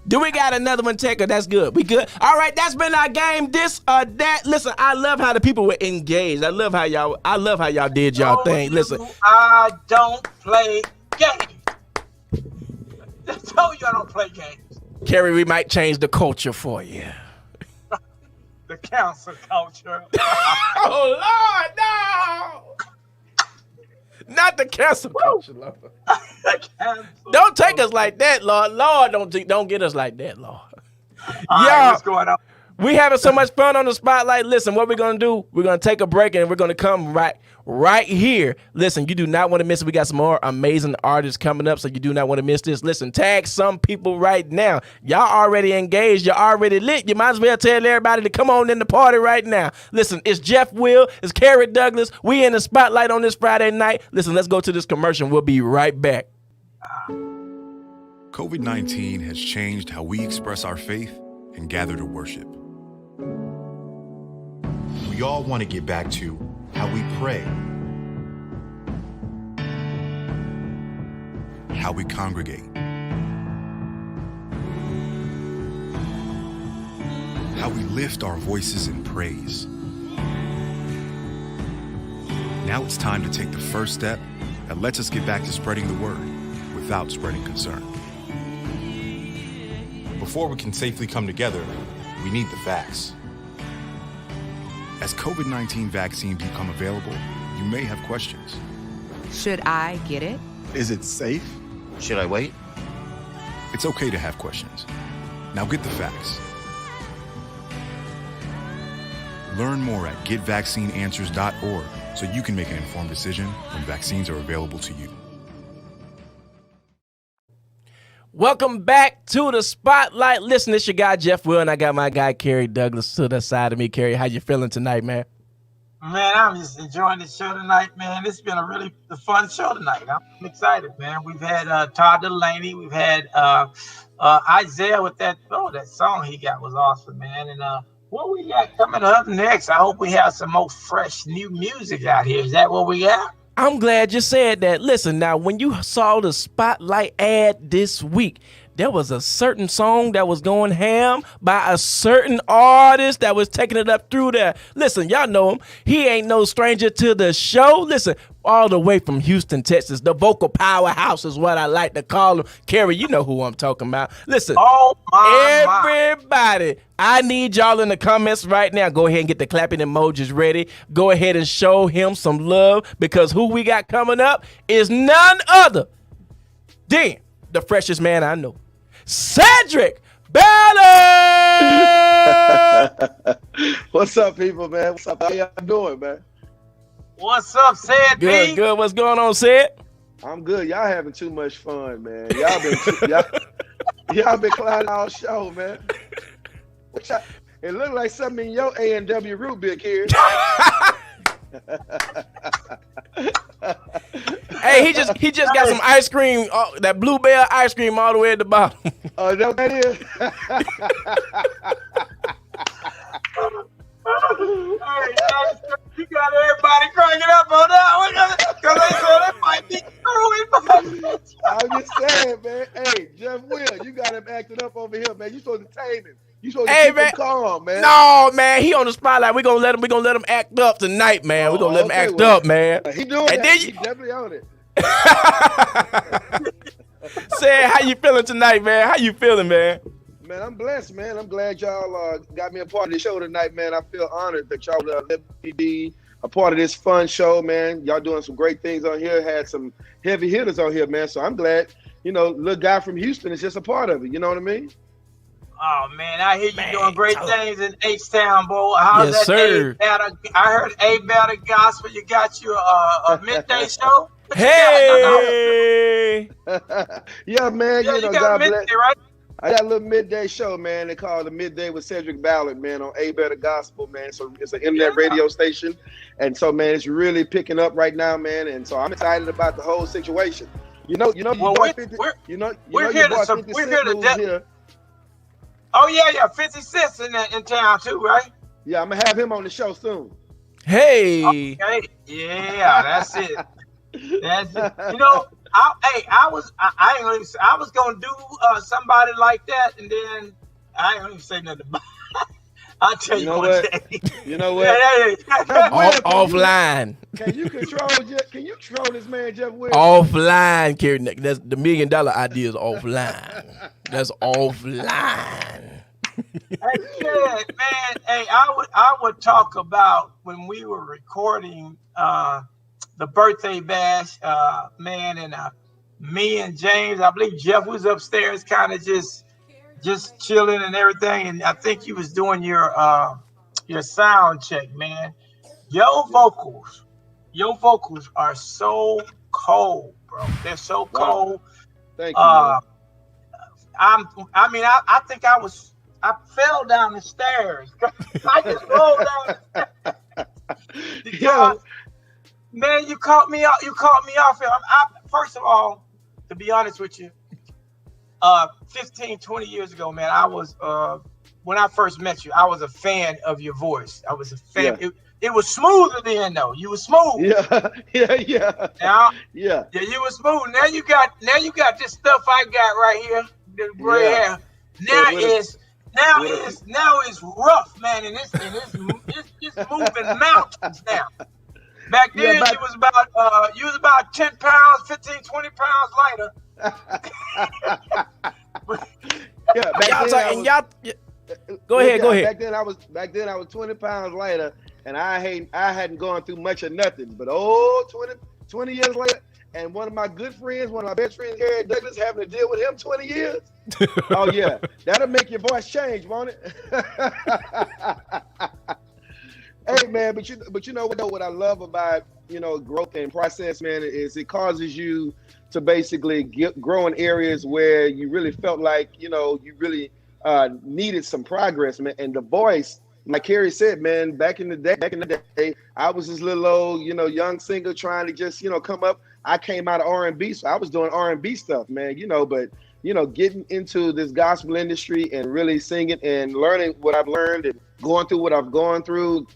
Do we got another one, Taker? That's good. We good? All right, that's been our game. This or that. Listen, I love how the people were engaged. I love how y'all did y'all thing. Listen. I don't play games. I told you I don't play games. Kerry, we might change the culture for you. The council culture. Oh, Lord, no! Not the cancel culture, Lord. Don't take us like that, Lord. Lord, don't get us like that, Lord. Y'all, what's going on? We having so much fun on the spotlight. Listen, what we're gonna do? We're gonna take a break and we're gonna come right here. Listen, you do not want to miss it. We got some more amazing artists coming up, so you do not want to miss this. Listen, tag some people right now. Y'all already engaged. You're already lit. You might as well tell everybody to come on in the party right now. Listen, it's Jeff Will. It's Kerry Douglas. We in the spotlight on this Friday night. Listen, let's go to this commercial. We'll be right back. COVID-19 has changed how we express our faith and gather to worship. We all want to get back to how we pray, how we congregate, how we lift our voices in praise. Now it's time to take the first step that lets us get back to spreading the word without spreading concern. Before we can safely come together, we need the facts. As COVID-19 vaccines become available, you may have questions. Should I get it? Is it safe? Should I wait? It's okay to have questions. Now get the facts. Learn more at getvaccineanswers.org so you can make an informed decision when vaccines are available to you. Welcome back to the spotlight. Listen, it's your guy Jeff Will, and I got my guy Kerry Douglas to the side of me. Kerry, how you feeling tonight, man? Man, I'm just enjoying the show tonight, man. It's been a really fun show tonight. I'm excited, man. We've had Todd Dulaney. We've had Isaiah with that song he got was awesome, man. And what we got coming up next? I hope we have some more fresh new music out here. Is that what we got? I'm glad you said that. Listen, now, when you saw the spotlight ad this week, there was a certain song that was going ham by a certain artist that was taking it up through there. Listen, y'all know him. He ain't no stranger to the show. Listen, all the way from Houston, Texas, the vocal powerhouse is what I like to call him. Kerry, you know who I'm talking about. Listen, everybody, I need y'all in the comments right now. Go ahead and get the clapping emojis ready. Go ahead and show him some love, because who we got coming up is none other than the freshest man I know, Cedric Ballard. What's up, people, man? What's up? How y'all doing, man? What's up, Ced? Good, good. What's going on, Ced? I'm good. Y'all having too much fun, man. Y'all been clowning our show, man. It looked like something in your A&W root beer here. Hey, he just got some ice cream, that bluebell ice cream all the way at the bottom. Oh, that what that is? Hey, you got everybody cranking up on that one, because they said it might be true. I'm just saying, man. Hey, Jeff Will, you got him acting up over here, man. You supposed to tame him. You supposed to keep him calm, man. No, man, he on the spotlight. We gonna let him act up tonight, man. We gonna let him act up, man. He doing that. He's definitely on it. Say, how you feeling tonight, man? How you feeling, man? Man, I'm blessed, man. I'm glad y'all got me a part of the show tonight, man. I feel honored that y'all let me be a part of this fun show, man. Y'all doing some great things on here. Had some heavy hitters on here, man. So I'm glad, little guy from Houston is just a part of it. You know what I mean? Oh man, I hear you Man, doing great Todd. things in H-Town, boy. How's Yes, that sir. I heard A Better Gospel. You got your a midday show? What you Hey. Yeah, man. got? Yeah, You you know, got a God bless. midday, right? I got a little midday show, man. They call it the Midday with Cedric Ballard, man, on A Better Gospel, man. So it's an internet radio station, and so man, it's really picking up right now, man. And so I'm excited about the whole situation. Well, your boy we're 50, here your to boy sup- 50 we're Cent here to moves de- here. Oh yeah, 50 cents in town too, right? Yeah, I'm gonna have him on the show soon. Hey. Okay, yeah, that's it. That's it. You know, I was gonna do somebody like that, and then I ain't gonna even say nothing about it. I'll tell you, one day. You know what? Offline. Can you control this man, Jeff Williams? Offline, Kerry. That's the $1 million idea is offline. That's offline. Hey, yeah, man. Hey, I would talk about when we were recording the birthday bash, man, and me and James. I believe Jeff was upstairs, kind of just chilling and everything. And I think he was doing your sound check, man. Your vocals are so cold, bro. They're so cold. Thank you. Man. I think I fell down the stairs. I just rolled down the stairs. Man, you caught me off. First of all, to be honest with you, 15, 20 years ago, man, I was when I first met you, I was a fan of your voice. I was a fan. Yeah. It was smoother then, though. You were smooth. Yeah. Now, yeah, you were smooth. Now you got this stuff I got right here, the gray hair. Now it's rough, man, and it's moving mountains now. Back then, you was about 10 pounds, 15, 20 pounds lighter. Go ahead. Back then I was 20 pounds lighter, and I hadn't gone through much of nothing. But 20 years later, and one of my good friends, one of my best friends, Kerry Douglas, having to deal with him 20 years. Oh yeah, that'll make your voice change, won't it? Hey man, but you know what I love about growth and process, man, is it causes you to basically grow in areas where you really felt like you really needed some progress, man. And the voice, like Kerry said, man, back in the day, I was this little old young singer trying to just come up. I came out of R&B, so I was doing R&B stuff, man. But getting into this gospel industry and really singing and learning what I've learned and going through what I've gone through,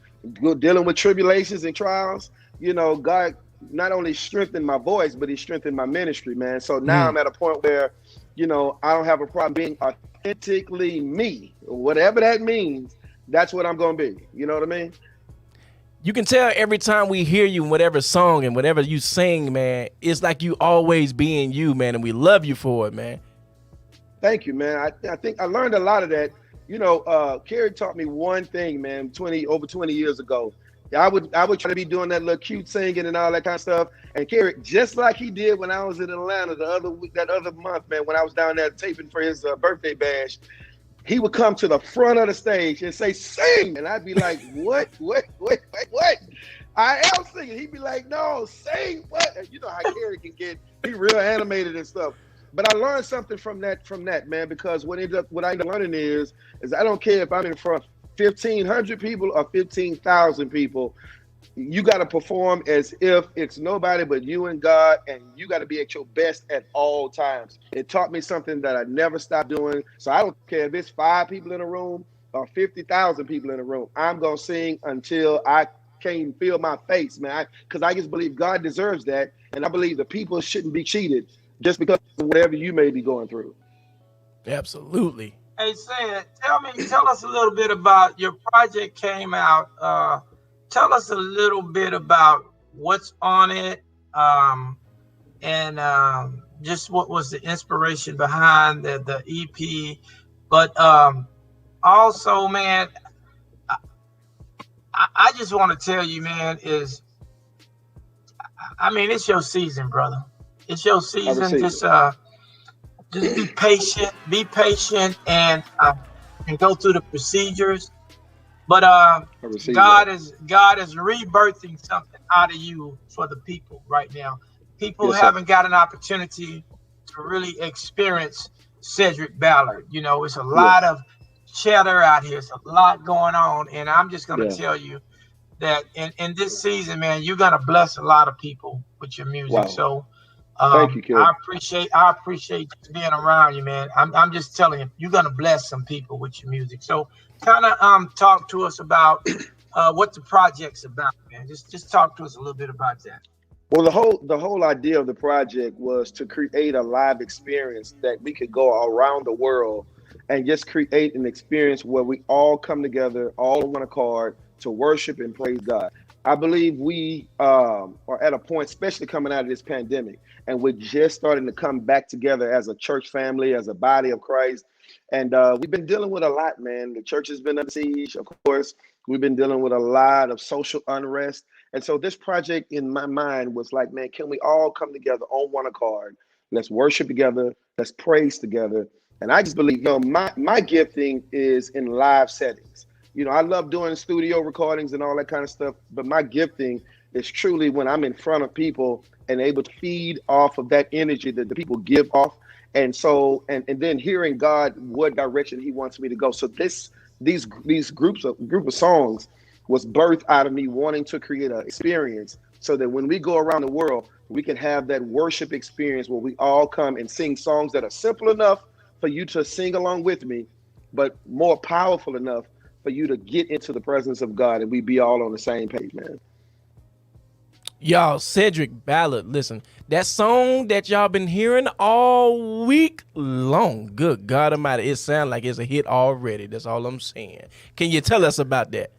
dealing with tribulations and trials, God not only strengthened my voice, but he strengthened my ministry, man. So now I'm at a point where, I don't have a problem being authentically me, whatever that means. That's what I'm going to be. You know what I mean? You can tell every time we hear you in whatever song and whatever you sing, man, it's like you always being you, man, and we love you for it, man. Thank you, man. I think I learned a lot of that. Kerry taught me one thing, man, over 20 years ago. I would try to be doing that little cute singing and all that kind of stuff. And Kerry, just like he did when I was in Atlanta that other month, man, when I was down there taping for his birthday bash, he would come to the front of the stage and say, "Sing," and I'd be like, "What? I am singing." He'd be like, "No, sing." What? And you know how Kerry can get? He real animated and stuff. But I learned something from that, man, because what I ended up learning is I don't care if I'm in front of 1,500 people or 15,000 people. You got to perform as if it's nobody but you and God, and you got to be at your best at all times. It taught me something that I never stopped doing. So I don't care if it's 5 people in a room or 50,000 people in a room. I'm going to sing until I can't feel my face, man, because I just believe God deserves that. And I believe the people shouldn't be cheated just because of whatever you may be going through. Absolutely. Hey, Sam, tell us a little bit about your project came out. Tell us a little bit about what's on it, and just what was the inspiration behind the EP. But also, man, I just want to tell you, man, it's your season, brother. It's your season. Just be patient, and and go through the procedures. But that. God is rebirthing something out of you for the people right now. People Yes, sir. haven't got an opportunity to really experience Cedric Ballard. You know, it's a lot of cheddar out here. It's a lot going on. And I'm just going to tell you that in this season, man, you're going to bless a lot of people with your music. Wow. So Thank you, Kerry. I appreciate just being around you, man. I'm just telling you, you're going to bless some people with your music. So kind of talk to us about what the project's about, man. Just talk to us a little bit about that. Well, the whole idea of the project was to create a live experience that we could go around the world and just create an experience where we all come together, all on one accord, to worship and praise God. I believe we are at a point, especially coming out of this pandemic, and we're just starting to come back together as a church family, as a body of Christ. And we've been dealing with a lot, man. The church has been under siege, of course. We've been dealing with a lot of social unrest. And so this project in my mind was like, man, can we all come together on one accord? Let's worship together. Let's praise together. And I just believe, my gifting is in live settings. I love doing studio recordings and all that kind of stuff, but my gifting is truly when I'm in front of people and able to feed off of that energy that the people give off. And so, and then hearing God, what direction he wants me to go. So these group of songs was birthed out of me wanting to create an experience so that when we go around the world, we can have that worship experience where we all come and sing songs that are simple enough for you to sing along with me, but more powerful enough for you to get into the presence of God and we be all on the same page, man. Y'all, Cedric Ballard, listen, that song that y'all been hearing all week long, good God Almighty, it sounds like it's a hit already. That's all I'm saying. Can you tell us about that?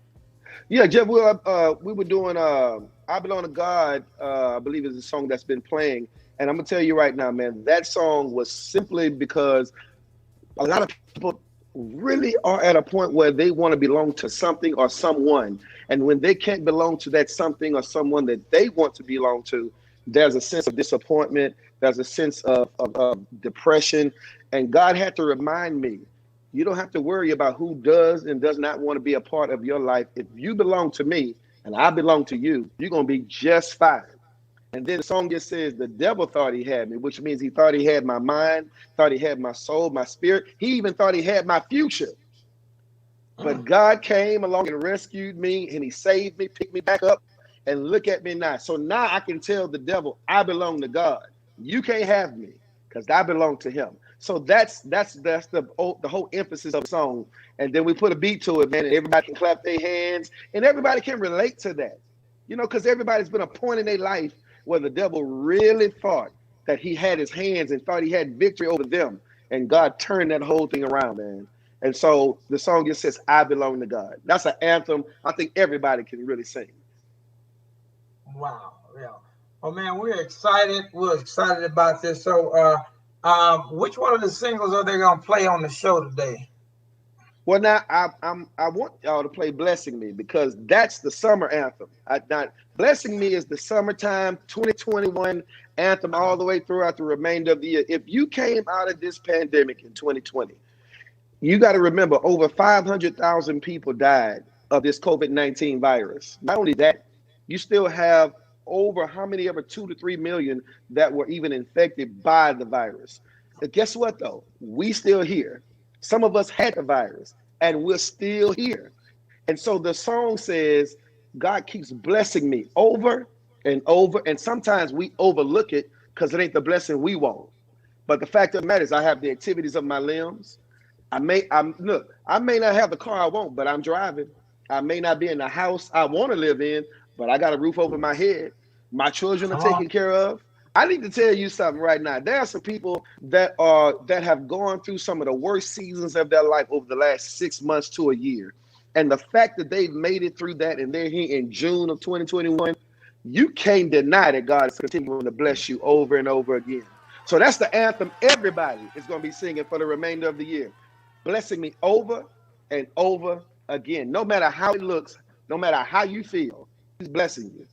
Yeah, Jeff, we were doing I Belong to God, I believe is a song that's been playing. And I'm going to tell you right now, man, that song was simply because a lot of people really are at a point where they want to belong to something or someone. And when they can't belong to that something or someone that they want to belong to, there's a sense of disappointment. There's a sense of depression. And God had to remind me, you don't have to worry about who does and does not want to be a part of your life. If you belong to me and I belong to you, you're going to be just fine. And then the song just says, the devil thought he had me, which means he thought he had my mind, thought he had my soul, my spirit. He even thought he had my future. But God came along and rescued me, and he saved me, picked me back up, and look at me now. So now I can tell the devil, I belong to God. You can't have me because I belong to him. So that's the whole emphasis of the song. And then we put a beat to it, man, and everybody can clap their hands, and everybody can relate to that. Because everybody's been a point in their life where the devil really thought that he had his hands and thought he had victory over them. And God turned that whole thing around, man. And so the song just says, I belong to God. That's an anthem I think everybody can really sing. Wow. Yeah. Oh, man, we're excited. We're excited about this. So which one of the singles are they going to play on the show today? Well, now I want y'all to play "Blessing Me" because that's the summer anthem. "Blessing Me" is the summertime 2021 anthem all the way throughout the remainder of the year. If you came out of this pandemic in 2020, you got to remember over 500,000 people died of this COVID-19 virus. Not only that, you still have over 2 to 3 million that were even infected by the virus. But guess what, though? We still here. Some of us had the virus, and we're still here. And so the song says, God keeps blessing me over and over. And sometimes we overlook it because it ain't the blessing we want. But the fact of the matter is I have the activities of my limbs. I may not have the car I want, but I'm driving. I may not be in the house I want to live in, but I got a roof over my head. My children are taken care of. I need to tell you something right now. There are some people that have gone through some of the worst seasons of their life over the last 6 months to a year. And the fact that they've made it through that and they're here in June of 2021, you can't deny that God is continuing to bless you over and over again. So that's the anthem everybody is going to be singing for the remainder of the year. Blessing me over and over again. No matter how it looks, no matter how you feel, he's blessing you.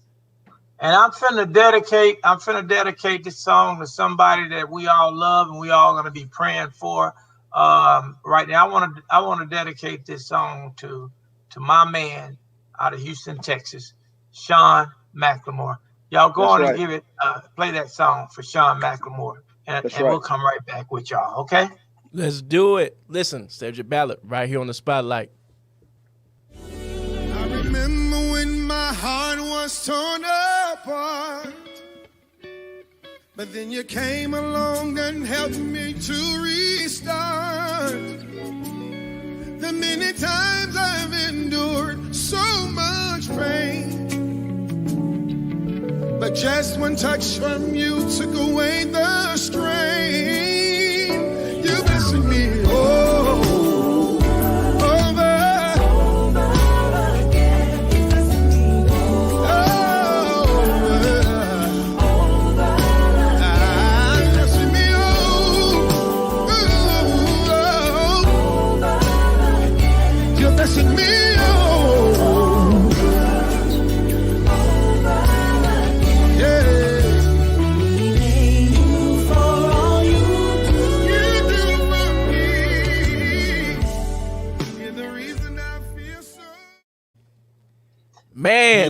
And I'm finna dedicate this song to somebody that we all love and we all gonna be praying for. right now. I want to dedicate this song to my man out of Houston, Texas, Sean McLemore. Y'all go on and give it, play that song for Sean McLemore, and we'll come right back with y'all. Okay? Let's do it. Listen, Cedric Ballard, right here on the Spotlight. I remember when my heart was torn apart, but then you came along and helped me to restart. The many times I've endured so much pain, but just one touch from you took away the strain. You blessed me,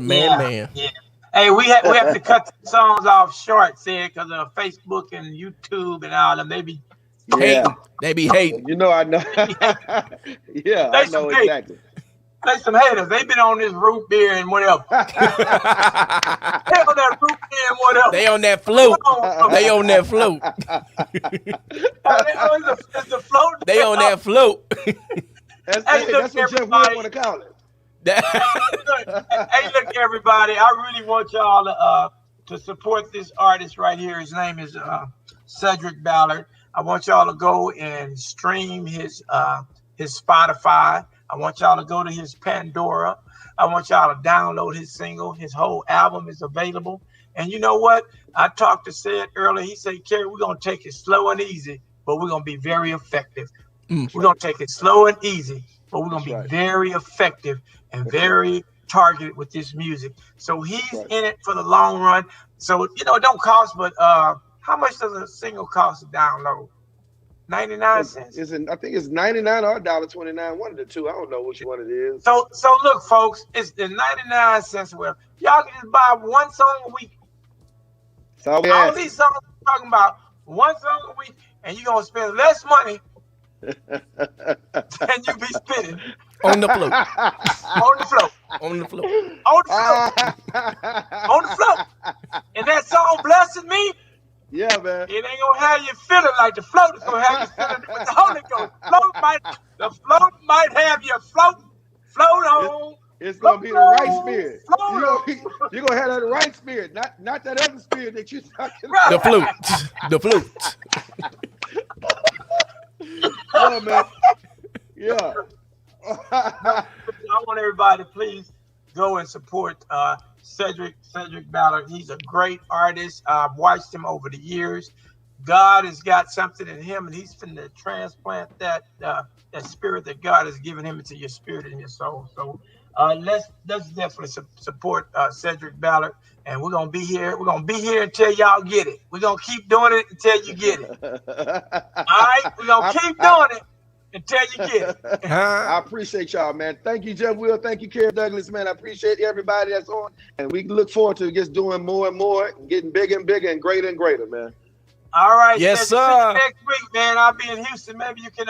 Man. Yeah. Hey, we have to cut the songs off short, Sid, because of Facebook and YouTube and all them. They be hating. You know, I know. Yeah, I know exactly. They some haters. They been on this root beer and whatever. They on that root beer and whatever. They on that float. They on that float. It's the float. They on that float. That's what Jeff Wood want to call it. Hey, look, everybody! I really want y'all to support this artist right here. His name is Cedric Ballard. I want y'all to go and stream his Spotify. I want y'all to go to his Pandora. I want y'all to download his single. His whole album is available. And you know what? I talked to Sid earlier. He said, Kerry, we're going to take it slow and easy, but we're going to be very effective. We're going to take it slow and easy, but we're going to be very effective and very targeted with this music. So he's in it for the long run. So, you know, it don't cost, but how much does a single cost to download? 99 cents? I think it's 99 or $1.29, one of the two. I don't know which one it is. So look, folks, it's the 99 cents. Well, y'all can just buy one song a week. All these songs we're talking about, one song a week, and you're going to spend less money than you be spending on the float. On the float. On the float. On the float. On the float. And that song blesses me. Yeah, man. It ain't gonna have you feeling like the float is gonna have you feeling with the Holy Ghost. The float might have you float on. It's gonna be the right spirit. You're gonna have that right spirit, not that other spirit that you're talking about. The flute. The flute. Yeah, man. Yeah. I want everybody to please go and support Cedric Ballard. He's a great artist. I've watched him over the years. God has got something in him, and he's finna transplant that spirit that God has given him into your spirit and your soul. So let's definitely support Cedric Ballard, and we're gonna be here. We're gonna be here until y'all get it. We're gonna keep doing it until you get it. All right, we're gonna keep doing it until you get it. I appreciate y'all, man. Thank you, Jeff Will. Thank you, Kerry Douglas, man. I appreciate everybody that's on, and we look forward to just doing more and more, and getting bigger and bigger, and greater, man. All right, yes, Cedric, sir. next week, man, I'll be in Houston. Maybe you can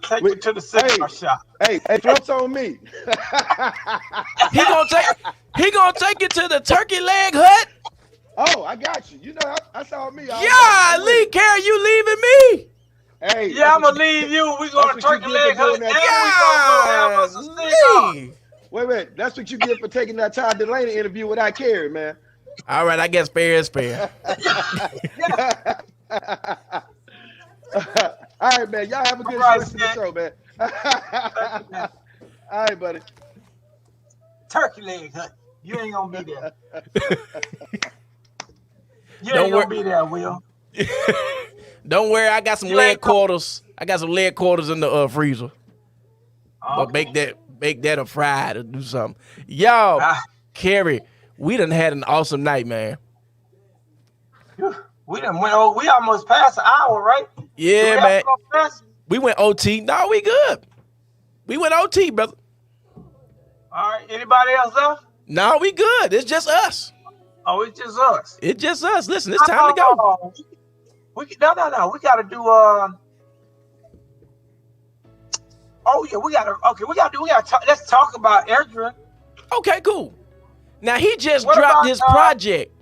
take me to the cigar shop. Hey, float's on me. He gonna take you to the turkey leg hut. Oh, I got you. You know, that's all me. Yeah, Lee, Kerry, you leaving me? Hey, yeah, I'm gonna leave you. We going to turkey leg hut, and we gonna have us a cigar. Wait. That's what you get for taking that Todd Dulaney interview without Kerry, man. All right, I guess fair is fair. All right, man. Y'all have a good rest of the show, man. All right, buddy. Turkey leg hut. You ain't gonna be there. You ain't gonna be there, Will. Don't worry, I got some leg quarters. I got some leg quarters in the freezer. Okay. But make that a fried or do something. Y'all, Kerry, we done had an awesome night, man. We done went over. We almost passed an hour, right? Yeah, man. We went OT. No, we good. We went OT, brother. All right. Anybody else left? No, we good. It's just us. Oh, it's just us. It's just us. Listen, it's time to go. No. We got to do. Oh yeah, we got to. Let's talk about Edrin. Okay, cool. Now he just dropped his project.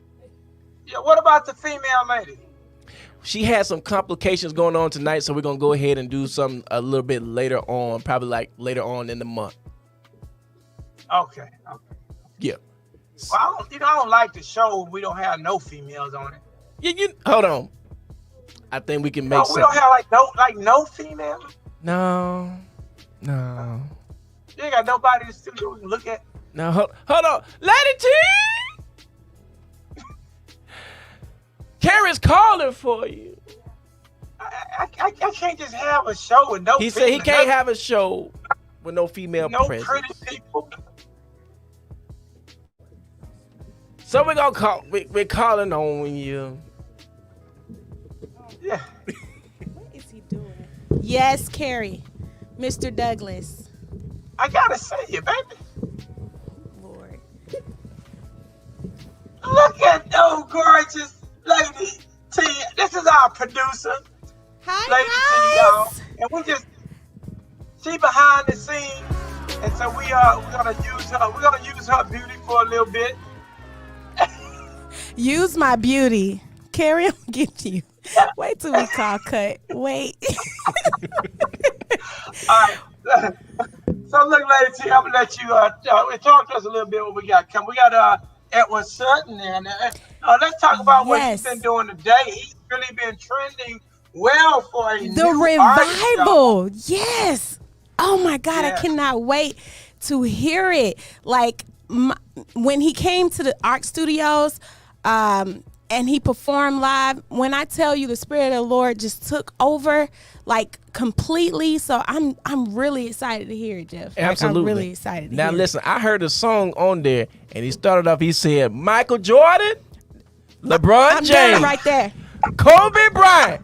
Yeah. What about the female lady? She had some complications going on tonight, so we're gonna go ahead and do something a little bit later on, probably like later on in the month. Okay. Yeah. Well, I don't like the show if we don't have no females on it. Yeah, hold on. I think we can make. We don't have no females. No. You ain't got nobody in the studio we can look at. No, hold on, Lady T. Kerry's calling for you. I can't just have a show with no. He said he can't have a show with no female presence. No pretty people. So we're gonna call. We're calling on you. Yeah. What is he doing? Yes, Kerry, Mr. Douglas. I gotta say it, baby. Lord. Look at those gorgeous Lady T. This is our producer. Hi, Lady T, y'all. And she behind the scenes. And so we're gonna use her. We're gonna use her beauty for a little bit. Use my beauty. Kerry, I'll get you. Wait till we call cut. Wait. All right. So look, Lady T, I'm gonna let you talk to us a little bit what we got. We got Edwin Sutton and let's talk about what he's been doing today. He's really been trending well for the revival. Yes. Oh my God, I cannot wait to hear it. Like when he came to the Arc Studios, and he performed live. When I tell you, the Spirit of the Lord just took over, like completely. So I'm really excited to hear it, Jeff. Absolutely, I'm really excited. Now listen, I heard a song on there, and he started off. He said, "Michael Jordan, LeBron James, right there, Kobe Bryant,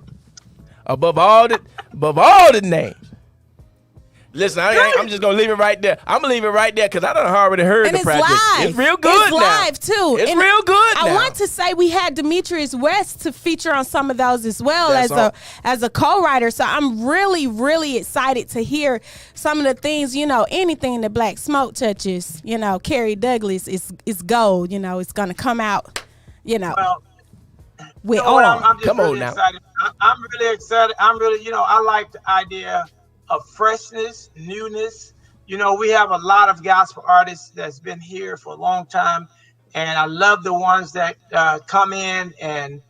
above all the names." Listen, I'm just gonna leave it right there. I'm gonna leave it right there because I done already heard and the project. Live. It's real good it's now. Live too. It's and real good now. I want to say we had Demetrius West to feature on some of those as well as a co-writer. So I'm really, really excited to hear some of the things. Anything that Black Smoke touches. Kerry Douglas is gold. It's gonna come out. Well, with all. I'm just come really on excited. I'm really excited. I'm really, I like the idea of freshness, newness. We have a lot of gospel artists that's been here for a long time, and I love the ones that come in and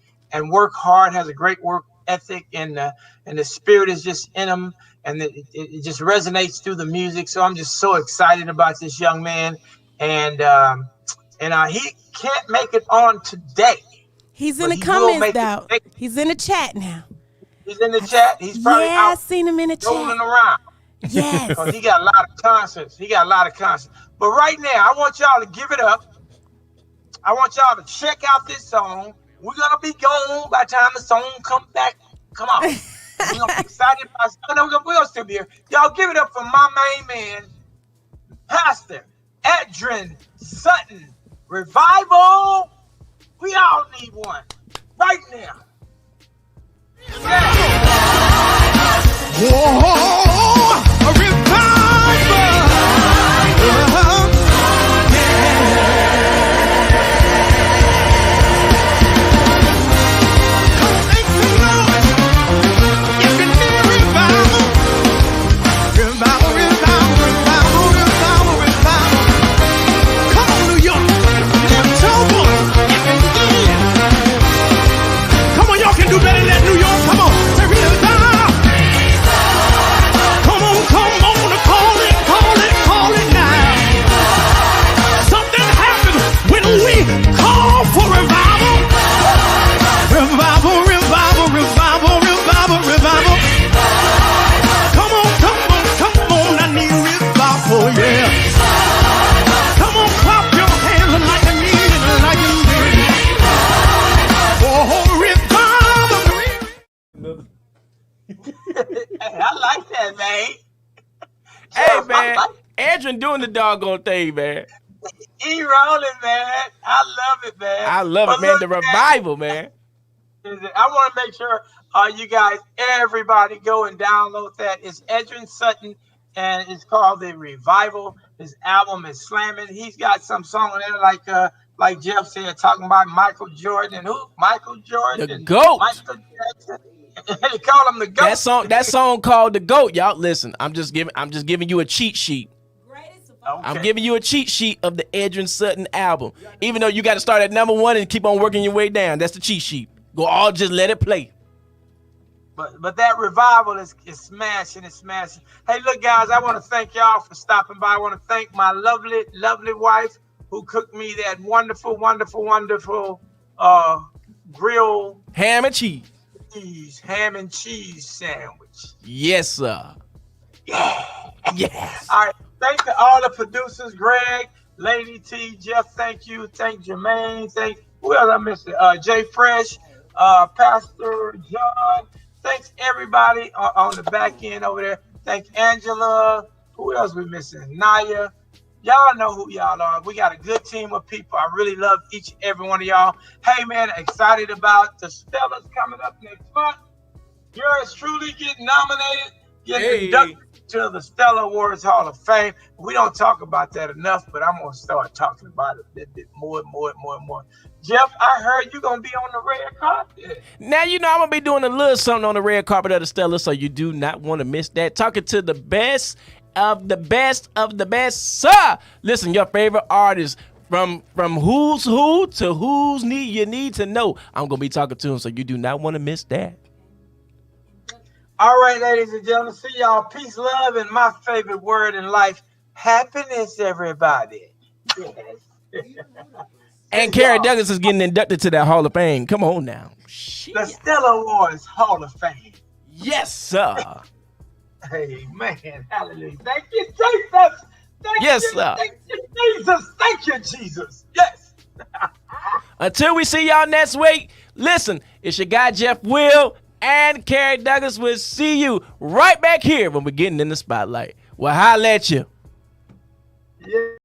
work hard, has a great work ethic, and the spirit is just in them, and it just resonates through the music. So I'm just so excited about this young man, and he can't make it on today. He's in the comments though. He's in the chat now. He's in the chat. He's probably out. I seen him in the rolling chat. around. Yes. Because he got a lot of concerts. But right now, I want y'all to give it up. I want y'all to check out this song. We're going to be gone by the time the song comes back. Come on. We're going to be excited about it. No, we're going to still be here. Y'all give it up for my main man, Pastor Edrin Sutton. Revival. We all need one. Right now. Whoa, a revival. Come I like that, man. Hey, man. Adrian doing the doggone thing, man. He rolling, man. I love it, man. I love it, man. The revival, man. I want to make sure you guys, everybody, go and download that. It's Edrin Sutton, and it's called The Revival. His album is slamming. He's got some song on there like Jeff said, talking about Michael Jordan and who? Michael Jordan. The GOAT. Michael Jackson. They call him the GOAT. That song called The GOAT, y'all. Listen, I'm just giving you a cheat sheet. Okay. I'm giving you a cheat sheet of the Edrin Sutton album. Even though you got to start at number 1 and keep on working your way down. That's the cheat sheet. Just let it play. But that revival is smashing. It's smashing. Hey, look, guys, I want to thank y'all for stopping by. I want to thank my lovely, lovely wife who cooked me that wonderful, wonderful, wonderful grilled ham and cheese sandwich. Yes, sir. Yeah. Yes. All right. Thank to all the producers, Greg, Lady T, Jeff, thank you. Thank Jermaine. Thank, who else I missed? Jay Fresh, Pastor John. Thanks everybody on the back end over there. Thank Angela. Who else we missing? Naya. Y'all know who y'all are. We got a good team of people. I really love each and every one of y'all. Hey, man, excited about the Stellars coming up next month. Yours truly getting nominated, getting inducted to the Stellar Awards Hall of Fame. We don't talk about that enough, but I'm going to start talking about it a little bit more and more. Jeff, I heard you're going to be on the red carpet. Now, I'm going to be doing a little something on the red carpet of the Stellar, so you do not want to miss that. Talking to the best of the best of the best, sir. Listen, your favorite artists from who's who to who's you need to know. I'm going to be talking to them, so you do not want to miss that. All right, ladies and gentlemen, see y'all. Peace, love, and my favorite word in life, happiness, everybody. Yes. And Kerry Douglas is getting inducted to that Hall of Fame. Come on now. The Stellar Awards Hall of Fame. Yes, sir. Hey, man, hallelujah. Thank you, Jesus. Yes, sir. Thank you, Jesus. Thank you, Jesus. Yes. Until we see y'all next week, listen, it's your guy, Jeff Will, and Kerry Douglas. Will see you right back here when we're getting in the spotlight. Well, holla at you. Yeah.